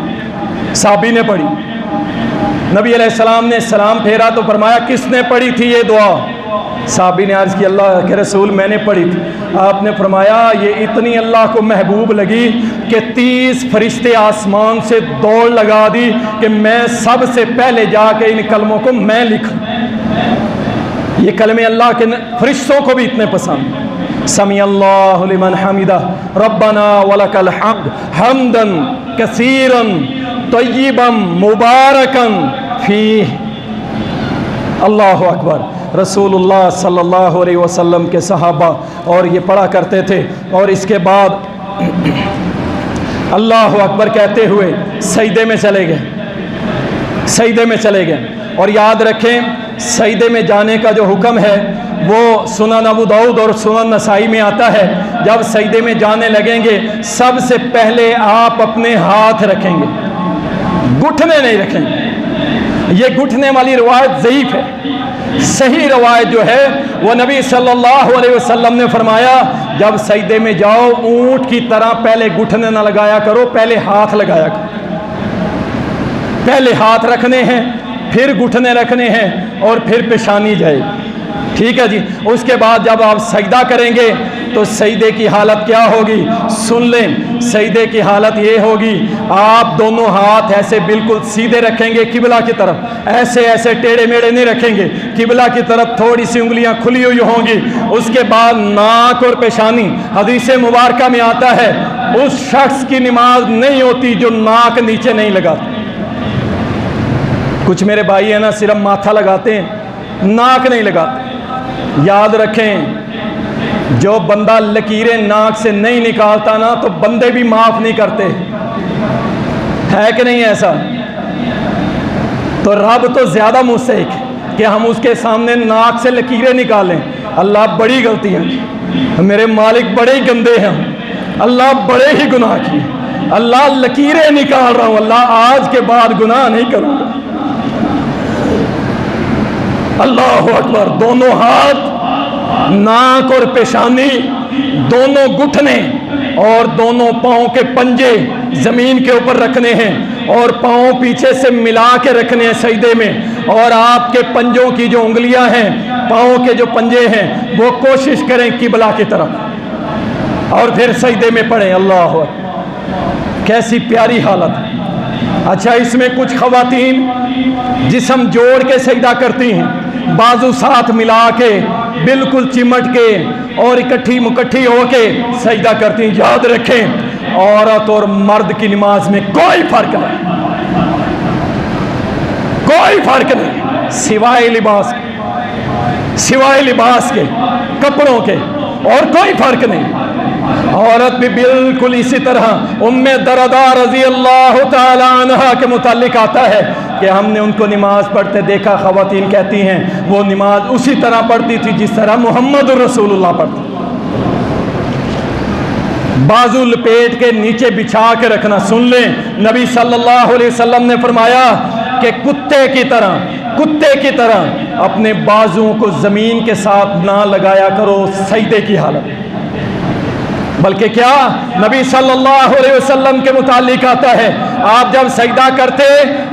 साहबी ने पढ़ी। नबी अलैहिस्सलाम ने सलाम फेरा तो फरमाया किसने पढ़ी थी ये दुआ? साहबी ने अर्ज़ की अल्लाह के रसूल मैंने पढ़ी थी। आपने फरमाया ये इतनी अल्लाह को महबूब लगी कि 30 फरिश्ते आसमान से दौड़ लगा दी कि मैं सबसे पहले जाके इन कलमों को मैं लिखूं। ये कलमे अल्लाह के फरिश्तों को भी इतने पसंद। समी अल्लाहु लिमन हमिदा रब्बना वलकल हम्द हम्दन कसीरन तय्यबन मुबारकन फीह। अल्लाहु अकबर। रसूलुल्लाह सल्लल्लाहु अलैहि वसल्लम के सहाबा और ये पढ़ा करते थे और इसके बाद अल्लाहु अकबर कहते हुए सजदे में चले गए, सजदे में चले गए। और याद रखें सजदे में जाने का जो हुक्म है वो सुनन अबू दाऊद और सुनन नसाई में आता है। जब सजदे में जाने लगेंगे सबसे पहले आप अपने हाथ रखेंगे, घुटने नहीं रखेंगे। ये घुटने वाली रवायत ज़ईफ़ है। सही रवायत जो है वो नबी सल्लल्लाहु अलैहि वसल्लम ने फरमाया जब सजदे में जाओ ऊंट की तरह पहले घुटने ना लगाया करो, पहले हाथ लगाया करो। पहले हाथ रखने हैं, फिर घुटने रखने हैं और फिर पेशानी जाएगी। ठीक है जी। उसके बाद जब आप सजदा करेंगे तो सजदे की हालत क्या होगी सुन लें। सजदे की हालत ये होगी आप दोनों हाथ ऐसे बिल्कुल सीधे रखेंगे किबला की तरफ, ऐसे ऐसे टेढ़े मेढ़े नहीं रखेंगे, किबला की तरफ थोड़ी सी उंगलियां खुली हुई होंगी। उसके बाद नाक और पेशानी, हदीस मुबारका में आता है उस शख्स की नमाज नहीं होती जो नाक नीचे नहीं लगाता। कुछ मेरे भाई है ना सिर्फ माथा लगाते हैं, नाक नहीं लगाते। याद रखें जो बंदा लकीरें नाक से नहीं निकालता ना तो बंदे भी माफ नहीं करते, है कि नहीं ऐसा? तो रब तो ज्यादा मुस्तहिक है कि हम उसके सामने नाक से लकीरें निकालें। अल्लाह बड़ी गलती है, मेरे मालिक बड़े ही गंदे हैं, अल्लाह बड़े ही गुनाह किए, अल्लाह लकीरें निकाल रहा हूं, अल्लाह आज के बाद गुनाह नहीं करूंगा। अल्लाह अकबर। दोनों हाथ, नाक और पेशानी, दोनों घुटने और दोनों पाँव के पंजे जमीन के ऊपर रखने हैं और पाँव पीछे से मिला के रखने हैं सजदे में। और आपके पंजों की जो उंगलियां हैं, पाँव के जो पंजे हैं, वो कोशिश करें किबला की तरफ और फिर सजदे में पड़े। अल्लाह अकबर। कैसी प्यारी हालत है। अच्छा, इसमें कुछ खवातीन जिस्म जोड़ के सजदा करती हैं, बाजू साथ मिला के बिल्कुल चिमट के और इकट्ठी मुकट्ठी होके सजदा करती हैं। याद रखें औरत और मर्द की नमाज में कोई फर्क नहीं, कोई फर्क नहीं सिवाय लिबास के, सिवाय लिबास के, कपड़ों के, और कोई फर्क नहीं। औरत भी बिल्कुल इसी तरह उम्मे दरदा रज़ी अल्लाह तआला अन्हा के मुतालिक आता है कि हमने उनको नमाज पढ़ते देखा। ख़वातीन कहती हैं वो नमाज उसी तरह पढ़ती थी जिस तरह मोहम्मद रसूलुल्लाह पढ़ते। बाजू लपेट के नीचे बिछा के रखना। सुन लें, नबी सल्लल्लाहु अलैहि वसल्लम ने फरमाया कि कुत्ते की तरह अपने बाजुओं को ज़मीन के साथ ना लगाया करो सजदे की हालत, बल्कि क्या नबी सल्लल्लाहु अलैहि वसल्लम के मुतालिक आता है आप जब सजदा करते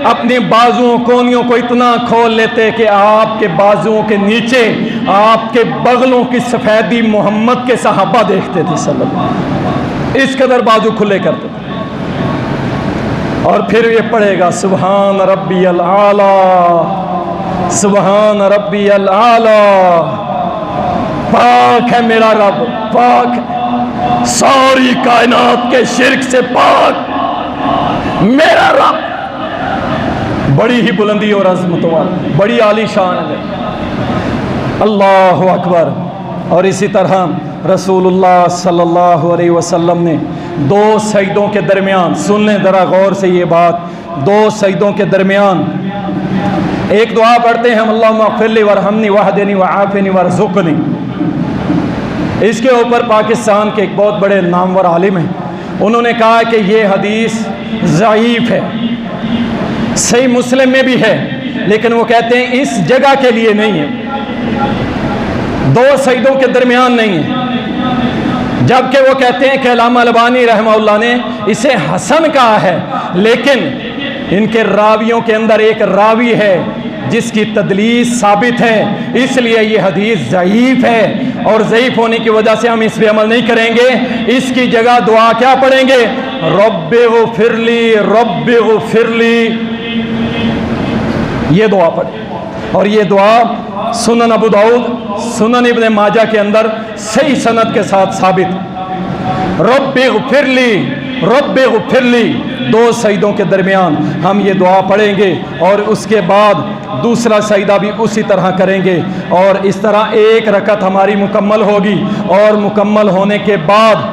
अपने बाजुओं कोनियों को इतना खोल लेते कि आपके बाजुओं के नीचे आपके बगलों की सफ़ेदी मोहम्मद के सहाबा देखते थे सल्लल्लाहु अलैहि वसल्लम, इस कदर बाजू खुले करते थे। और फिर ये पढ़ेगा सुभान रब्बियल आला, सुभान रब्बियल आला, पाक है मेरा रब, पाक है, सारी कायनात के शिर्क से पाक मेरा रब। बड़ी ही बुलंदी और अज़मत वाला, बड़ी आली शान है। अल्लाह अकबर। और इसी तरह रसूलुल्लाह सल्लल्लाहु अलैहि वसल्लम ने दो सजदों के दरमियान, सुन लें ज़रा गौर से ये बात, दो सजदों के दरमियान एक दुआ पढ़ते हैं, अल्लाहुम्मा अग़फ़िरली वरहमनी वहदिनी वआफ़िनी वरज़ुक़नी। इसके ऊपर पाकिस्तान के एक बहुत बड़े नामवर आलिम हैं, उन्होंने कहा कि ये हदीस ज़ईफ़ है, सही मुस्लिम में भी है, लेकिन वो कहते हैं इस जगह के लिए नहीं है, दो सजदों के दरमियान नहीं है। जबकि वो कहते हैं कि अल्लामा अलबानी रहमहुल्लाह ने इसे हसन कहा है, लेकिन इनके रावियों के अंदर एक रावी है जिसकी तदलीस साबित है, इसलिए ये हदीस ज़ईफ़ है। और ज़ईफ़ होने की वजह से हम इस पर अमल नहीं करेंगे। इसकी जगह दुआ क्या पढ़ेंगे? रब्बिग़फ़िरली, रब्बिग़फ़िरली, ये दुआ पढ़े। और ये दुआ सुनन अबू दाऊद, सुनन इब्न माजा के अंदर सही सनद के साथ साबित। रब्बिग़फ़िरली, रब्बिग़फ़िरली, दो सजदों के दरमियान हम ये दुआ पढ़ेंगे और उसके बाद दूसरा सजदा भी उसी तरह करेंगे। और इस तरह एक रकत हमारी मुकम्मल होगी। और मुकम्मल होने के बाद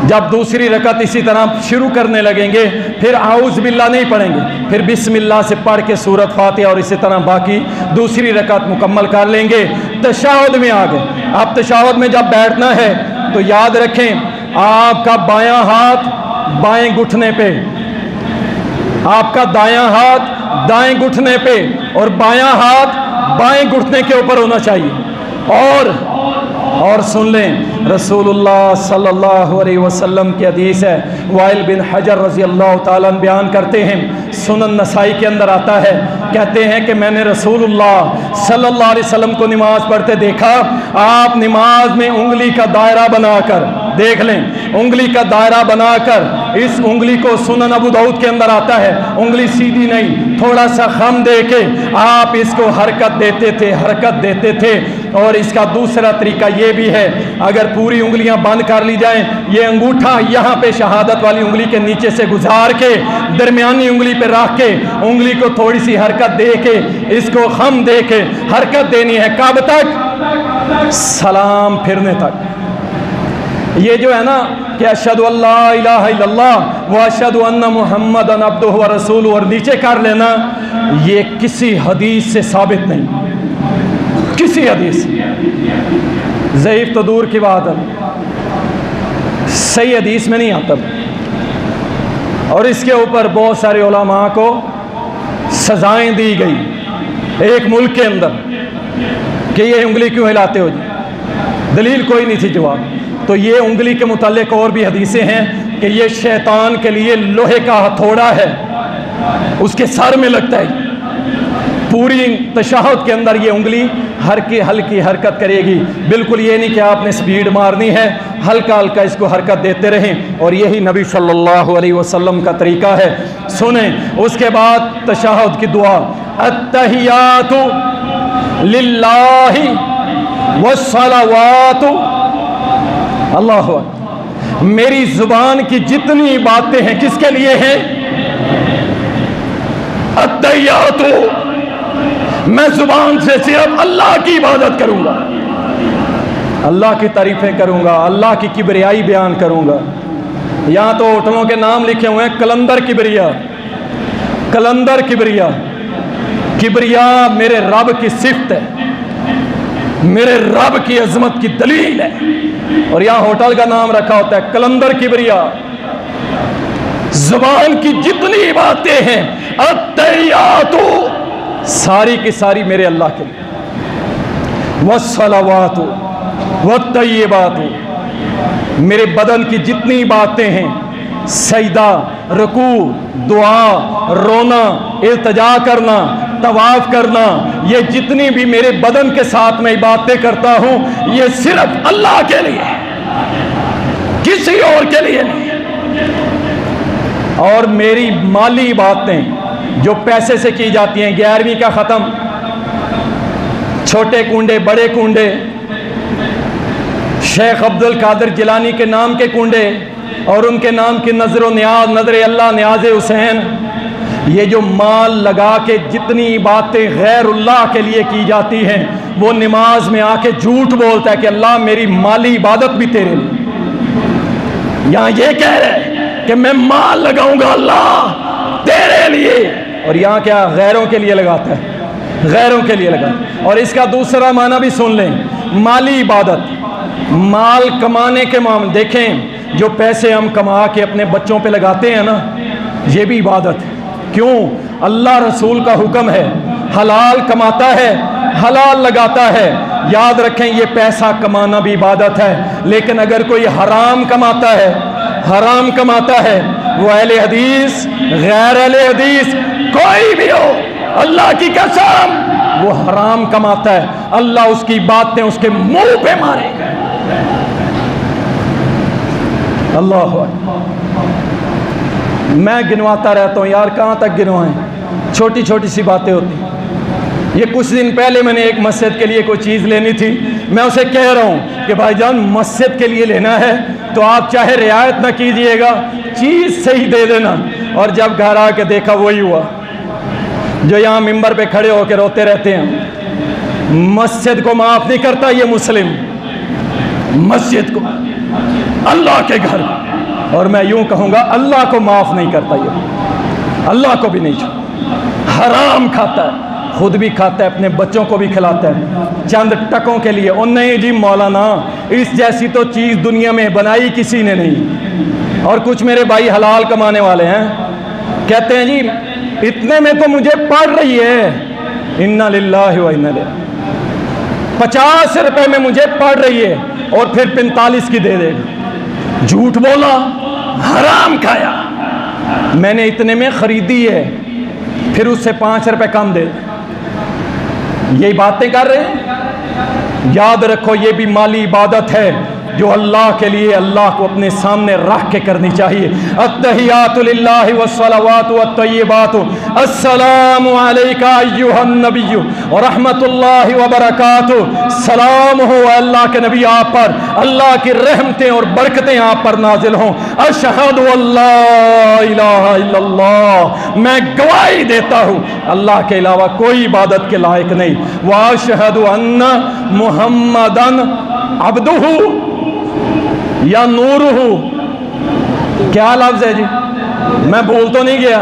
जब दूसरी रकत इसी तरह शुरू करने लगेंगे, फिर आऊज़ बिल्लाह नहीं पढ़ेंगे, फिर बिस्मिल्लाह से पढ़ के सूरत फातिहा और इसी तरह बाकी दूसरी रकत मुकम्मल कर लेंगे। तशहुद में आ गए। अब तशहुद में जब बैठना है तो याद रखें, आपका बायां हाथ बाएं घुटने पे, आपका दायां हाथ दाएं घुटने पे और बायां हाथ बाएं घुटने के ऊपर होना चाहिए। और सुन लें, रसूलुल्लाह सल्लल्लाहु अलैहि वसल्लम की हदीस है, वाइल बिन हजर रज़ी अल्लाह ताला अन्हु बयान करते हैं, सुनन नसाई के अंदर आता है, कहते हैं कि मैंने रसूलुल्लाह सल्लल्लाहु अलैहि वसल्लम को नमाज पढ़ते देखा। आप नमाज में उंगली का दायरा बनाकर, देख लें, उंगली का दायरा बनाकर, इस उंगली को सुनन अबू दाऊद के अंदर आता है, उंगली सीधी नहीं, थोड़ा सा खम दे के आप इसको हरकत देते थे, हरकत देते थे। और इसका दूसरा तरीका ये भी है, अगर पूरी उंगलियां बंद कर ली जाएं, ये अंगूठा यहाँ पे शहादत वाली उंगली के नीचे से गुजार के दरमियानी उंगली पे रख के उंगली को थोड़ी सी हरकत दे के, इसको खम दे के हरकत देनी है। कब तक? सलाम फिरने तक। ये जो है ना कि अशहदु अल्ला इलाहा इल्लल्लाह व अशहदु अन्ना मुहम्मदन अब्दुहु व रसूलुहु और नीचे कर लेना, ये किसी हदीस से साबित नहीं, किसी हदीस। ज़ईफ़ तो दूर की बात है, सही हदीस में नहीं आता। और इसके ऊपर बहुत सारे उलमा को सजाएं दी गई एक मुल्क के अंदर कि ये उंगली क्यों हिलाते हो जी, दलील कोई नहीं थी जवाब। तो ये उंगली के मुतालिक और भी हदीसें हैं कि ये शैतान के लिए लोहे का हथौड़ा है, उसके सर में लगता है। पूरी तशहुद के अंदर ये उंगली हल्की हल्की हरकत करेगी, बिल्कुल ये नहीं कि आपने स्पीड मारनी है, हल्का हल्का इसको हरकत देते रहें। और यही नबी सल्लल्लाहु अलैहि वसल्लम का तरीका है। सुने, उसके बाद तशहुद की दुआ, अत्तहियातु लिल्लाहि वस्सलावातु, अल्लाहु अकबर। मेरी जुबान की जितनी बातें हैं किसके लिए हैं? अत्तहियातु, मैं जुबान से सिर्फ अल्लाह की इबादत करूंगा, अल्लाह की तारीफें करूंगा, अल्लाह की किबरियाई बयान करूंगा। यहाँ तो होटलों के नाम लिखे हुए हैं, कलंदर किबरिया, कलंदर किबरिया। किबरिया मेरे रब की सिफ्त है, मेरे रब की अजमत की दलील है। और यहाँ होटल का नाम रखा होता है कलंदर किबरिया। जुबान की जितनी बातें हैं, अत्तहियातु, सारी की सारी मेरे अल्लाह के लिए, वस्सलावातु वत्तय्यिबातु, मेरे बदन की जितनी बातें हैं, सजदा, रुकू, दुआ, रोना, इल्तिजा करना, तवाफ करना, ये जितनी भी मेरे बदन के साथ मैं बातें करता हूं, ये सिर्फ अल्लाह के लिए, किसी और के लिए नहीं। और मेरी माली बातें जो पैसे से की जाती हैं, 11वीं का ख़त्म, छोटे कुंडे बड़े कुंडे, शेख अब्दुल कादिर जिलानी के नाम के कुंडे और उनके नाम की नजर न्याज, नजर अल्लाह, न्याज हुसैन, ये जो माल लगा के जितनी बातें गैरुल्लाह के लिए की जाती हैं, वो नमाज में आके झूठ बोलता है कि अल्लाह मेरी माली इबादत भी तेरे लिए। यहाँ ये कह रहे कि मैं माल लगाऊंगा अल्लाह तेरे लिए, और यहाँ क्या गैरों के लिए लगाता है, गैरों के लिए लगा। और इसका दूसरा माना भी सुन लें, माली इबादत, माल कमाने के मामले। देखें, जो पैसे हम कमा के अपने बच्चों पे लगाते हैं ना, ये भी इबादत है। क्यों? अल्लाह रसूल का हुक्म है, हलाल कमाता है, हलाल लगाता है। याद रखें, ये पैसा कमाना भी इबादत है। लेकिन अगर कोई हराम कमाता है, हराम कमाता है, वो अहले हदीस, गैर अहले हदीस, कोई भी हो, अल्लाह की कसम, वो हराम कमाता है, अल्लाह उसकी बातें उसके मुंह पे मारेगा। अल्लाह, मैं गिनवाता रहता हूँ यार, कहाँ तक गिनवाएं, छोटी छोटी सी बातें होती। ये कुछ दिन पहले मैंने एक मस्जिद के लिए कोई चीज़ लेनी थी, मैं उसे कह रहा हूँ कि भाईजान मस्जिद के लिए लेना है तो आप चाहे रियायत ना कीजिएगा, चीज़ सही दे देना। और जब घर आके देखा, वही हुआ जो यहाँ मिंबर पे खड़े होकर रोते रहते हैं, मस्जिद को माफ़ नहीं करता ये मुस्लिम, मस्जिद को, अल्लाह के घर, और मैं यूं कहूँगा अल्लाह को माफ़ नहीं करता ये, अल्लाह को भी नहीं छोड़ता, हराम खाता है, खुद भी खाता है, अपने बच्चों को भी खिलाता है, चंद टकों के लिए। और नहीं जी मौलाना, इस जैसी तो चीज़ दुनिया में बनाई किसी ने नहीं। और कुछ मेरे भाई हलाल कमाने वाले हैं, कहते हैं जी इतने में तो मुझे पड़ रही है, इन्ना लिल्लाहि व इन्ना इलैहि, 50 रुपए में मुझे पड़ रही है, और फिर 45 की दे देगा। झूठ बोला, हराम खाया, मैंने इतने में खरीदी है, फिर उससे 5 रुपए कम दे, यही बातें कर रहे हैं। याद रखो, ये भी माली इबादत है जो अल्लाह के लिए, अल्लाह को अपने सामने रख के करनी चाहिए। अत्तहियातु लिल्लाहि वस्सलावातु वत्तय्यिबातु, अस्सलामु अलैका अय्युहन नबिय्यु व रहमतुल्लाहि व बरकातुहू, सलाम हो अल्लाह के नबी आप पर, अल्लाह की रहमतें और बरकतें आप पर नाजिल हों। अशहदु अल्ला इलाहा इल्लल्लाह, मैं गवाही देता हूँ अल्लाह के अलावा कोई इबादत के लायक नहीं। व अशहदु अन्ना मुहम्मदन अब्दुहु या नूरुहु, क्या लफ्ज़ है जी, मैं भूल तो नहीं गया।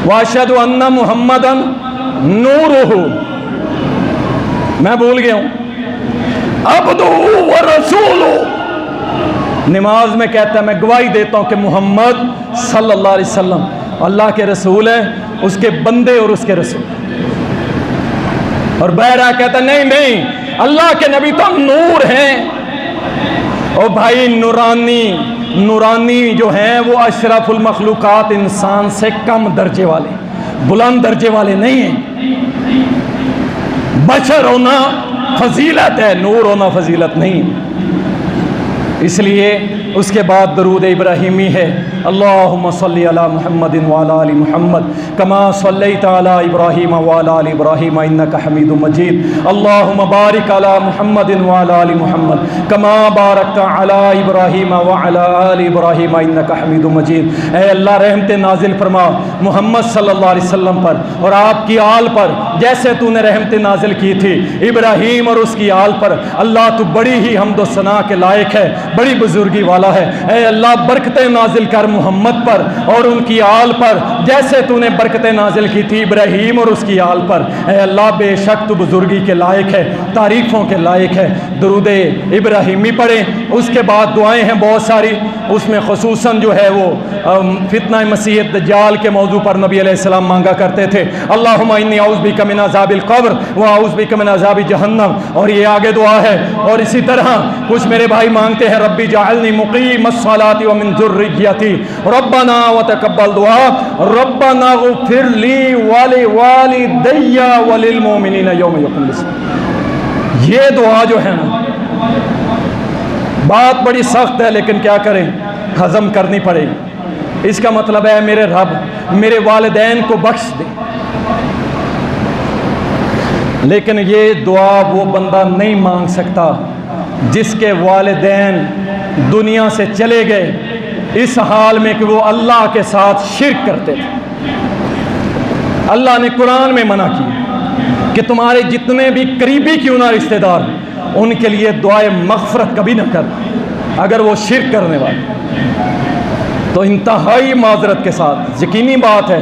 वाशहदु अन्ना मुहम्मदन नूरुहु, मैं भूल गया हूँ। अब्दुहु व रसूलुहु, नमाज में कहता है मैं गवाही देता हूँ कि मोहम्मद सल्लल्लाहु अलैहि वसल्लम अल्लाह के रसूल है, उसके बंदे और उसके रसूल। और बहरा कहता नहीं नहीं, अल्लाह के नबी तो नूर हैं। ओ भाई, नूरानी, नूरानी जो हैं वो अशरफुल मखलूकात, इंसान से कम दर्जे वाले, बुलंद दर्जे वाले नहीं हैं। बशर होना फजीलत है, नूर होना फजीलत नहीं। इसलिए उसके बाद दरूद इब्राहिमी है, अल्लाहुम्मा सल्ली अला मुहम्मदिन व अला आलि मुहम्मद कमा सल्लैता अला इब्राहीम व अला आलि इब्राहीम इन्नका हमीदुम मजीद। अल्लाहुम्मा बारिक अला मुहम्मदिन व अला आलि मुहम्मद कमा बारकता अला इब्राहीम व अला आलि इब्राहीम इन्नका हमीदुम मजीद। ऐ अल्लाह, रहमत नाजिल फरमा मोहम्मद सल्लल्लाहु अलैहि वसल्लम पर और आपकी आल पर, जैसे तूने रहमत नाजिल की थी इब्राहीम और उसकी आल पर। अल्लाह तू बड़ी ही हम्द व सना के लायक है, बड़ी बुजुर्गी वाला है। ऐ अल्लाह, बरकतें नाजिल कर मोहम्मद पर और उनकी आल पर, जैसे तूने बरकतें नाजिल की थी इब्राहीम और उसकी आल पर। ऐ अल्लाह, बेशक तू बुजुर्गी के लायक है, तारीफ़ों के लायक है। दुरूद इब्राहिमी पढ़ें। उसके बाद दुआएं हैं बहुत सारी, उसमें ख़ुसूसन जो है वो फितना मसीह दज्जाल के मौजू पर नबी अलैहिस्सलाम मांगा करते थे, अल्लाहुम्मा इन्नी औज़ु बिका मिन अज़ाबिल क़ब्र व औज़ु बिका मिन अज़ाबि जहन्नम। और ये आगे दुआ है। और इसी तरह कुछ मेरे भाई मांगते हैं, रब्बी जअलनी मुक़ीमस्सलाति व मिन ज़ुर्रिय्यती रब्बना व तक़ब्बल दुआ रब्बना ग़फ़िर ली व लिवालिदैया व लिलमुमिनीना यौम यक़ूमुल हिसाब। ये दुआ जो है ना, बात बड़ी सख्त है, लेकिन क्या करें, हज़म करनी पड़ेगी। इसका मतलब है मेरे रब मेरे वालिदैन को बख्श दे। लेकिन ये दुआ वो बंदा नहीं मांग सकता जिसके वालिदैन दुनिया से चले गए इस हाल में कि वो अल्लाह के साथ शिर्क करते थे। अल्लाह ने कुरान में मना किया कि तुम्हारे जितने भी करीबी क्यों ना रिश्तेदार, उनके लिए दुआए मग़फ़िरत कभी ना कर अगर वो शिर्क करने वाले। तो इंतहाई माजरत के साथ यकीनी बात है,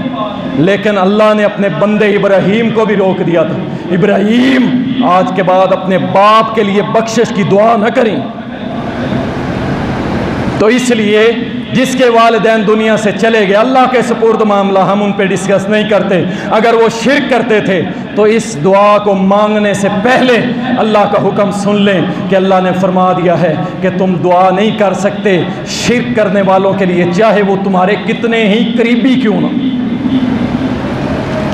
लेकिन अल्लाह ने अपने बंदे इब्राहीम को भी रोक दिया था, इब्राहीम आज के बाद अपने बाप के लिए बख्शिश की दुआ न करें। तो इसलिए जिसके वालिदैन दुनिया से चले गए, अल्लाह के सुपुर्द मामला, हम उन पे डिस्कस नहीं करते। अगर वो शिर्क करते थे तो इस दुआ को मांगने से पहले अल्लाह का हुक्म सुन लें कि अल्लाह ने फरमा दिया है कि तुम दुआ नहीं कर सकते शिर्क करने वालों के लिए, चाहे वो तुम्हारे कितने ही करीबी क्यों ना।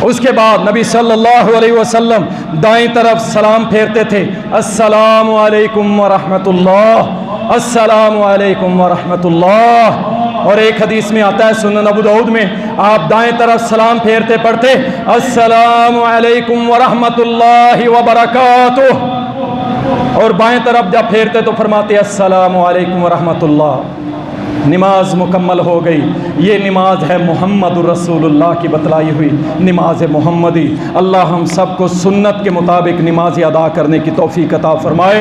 उसके बाद नबी सल्लल्लाहु अलैहि वसल्लम दाएं तरफ सलाम फेरते थे, अस्सलामु अलैकुम व रहमतुल्लाह, अस्सलामु अलैकुम व रहमतुल्लाह। और एक हदीस में आता है सुनन अबू दाऊद में, आप दाएं तरफ सलाम फेरते पढ़ते अस्सलामु अलैकुम व रहमतुल्लाहि व बरकातुहू, और बाएं तरफ जब फेरते तो फरमाते अस्सलामु अलैकुम व रहमतुल्लाह। नमाज मुकम्मल हो गई। ये नमाज है मुहम्मदुर रसूलुल्लाह की बतलाई हुई नमाज मुहम्मदी। अल्लाह हम सबको सुन्नत के मुताबिक नमाज अदा करने की तौफीक अता फरमाए।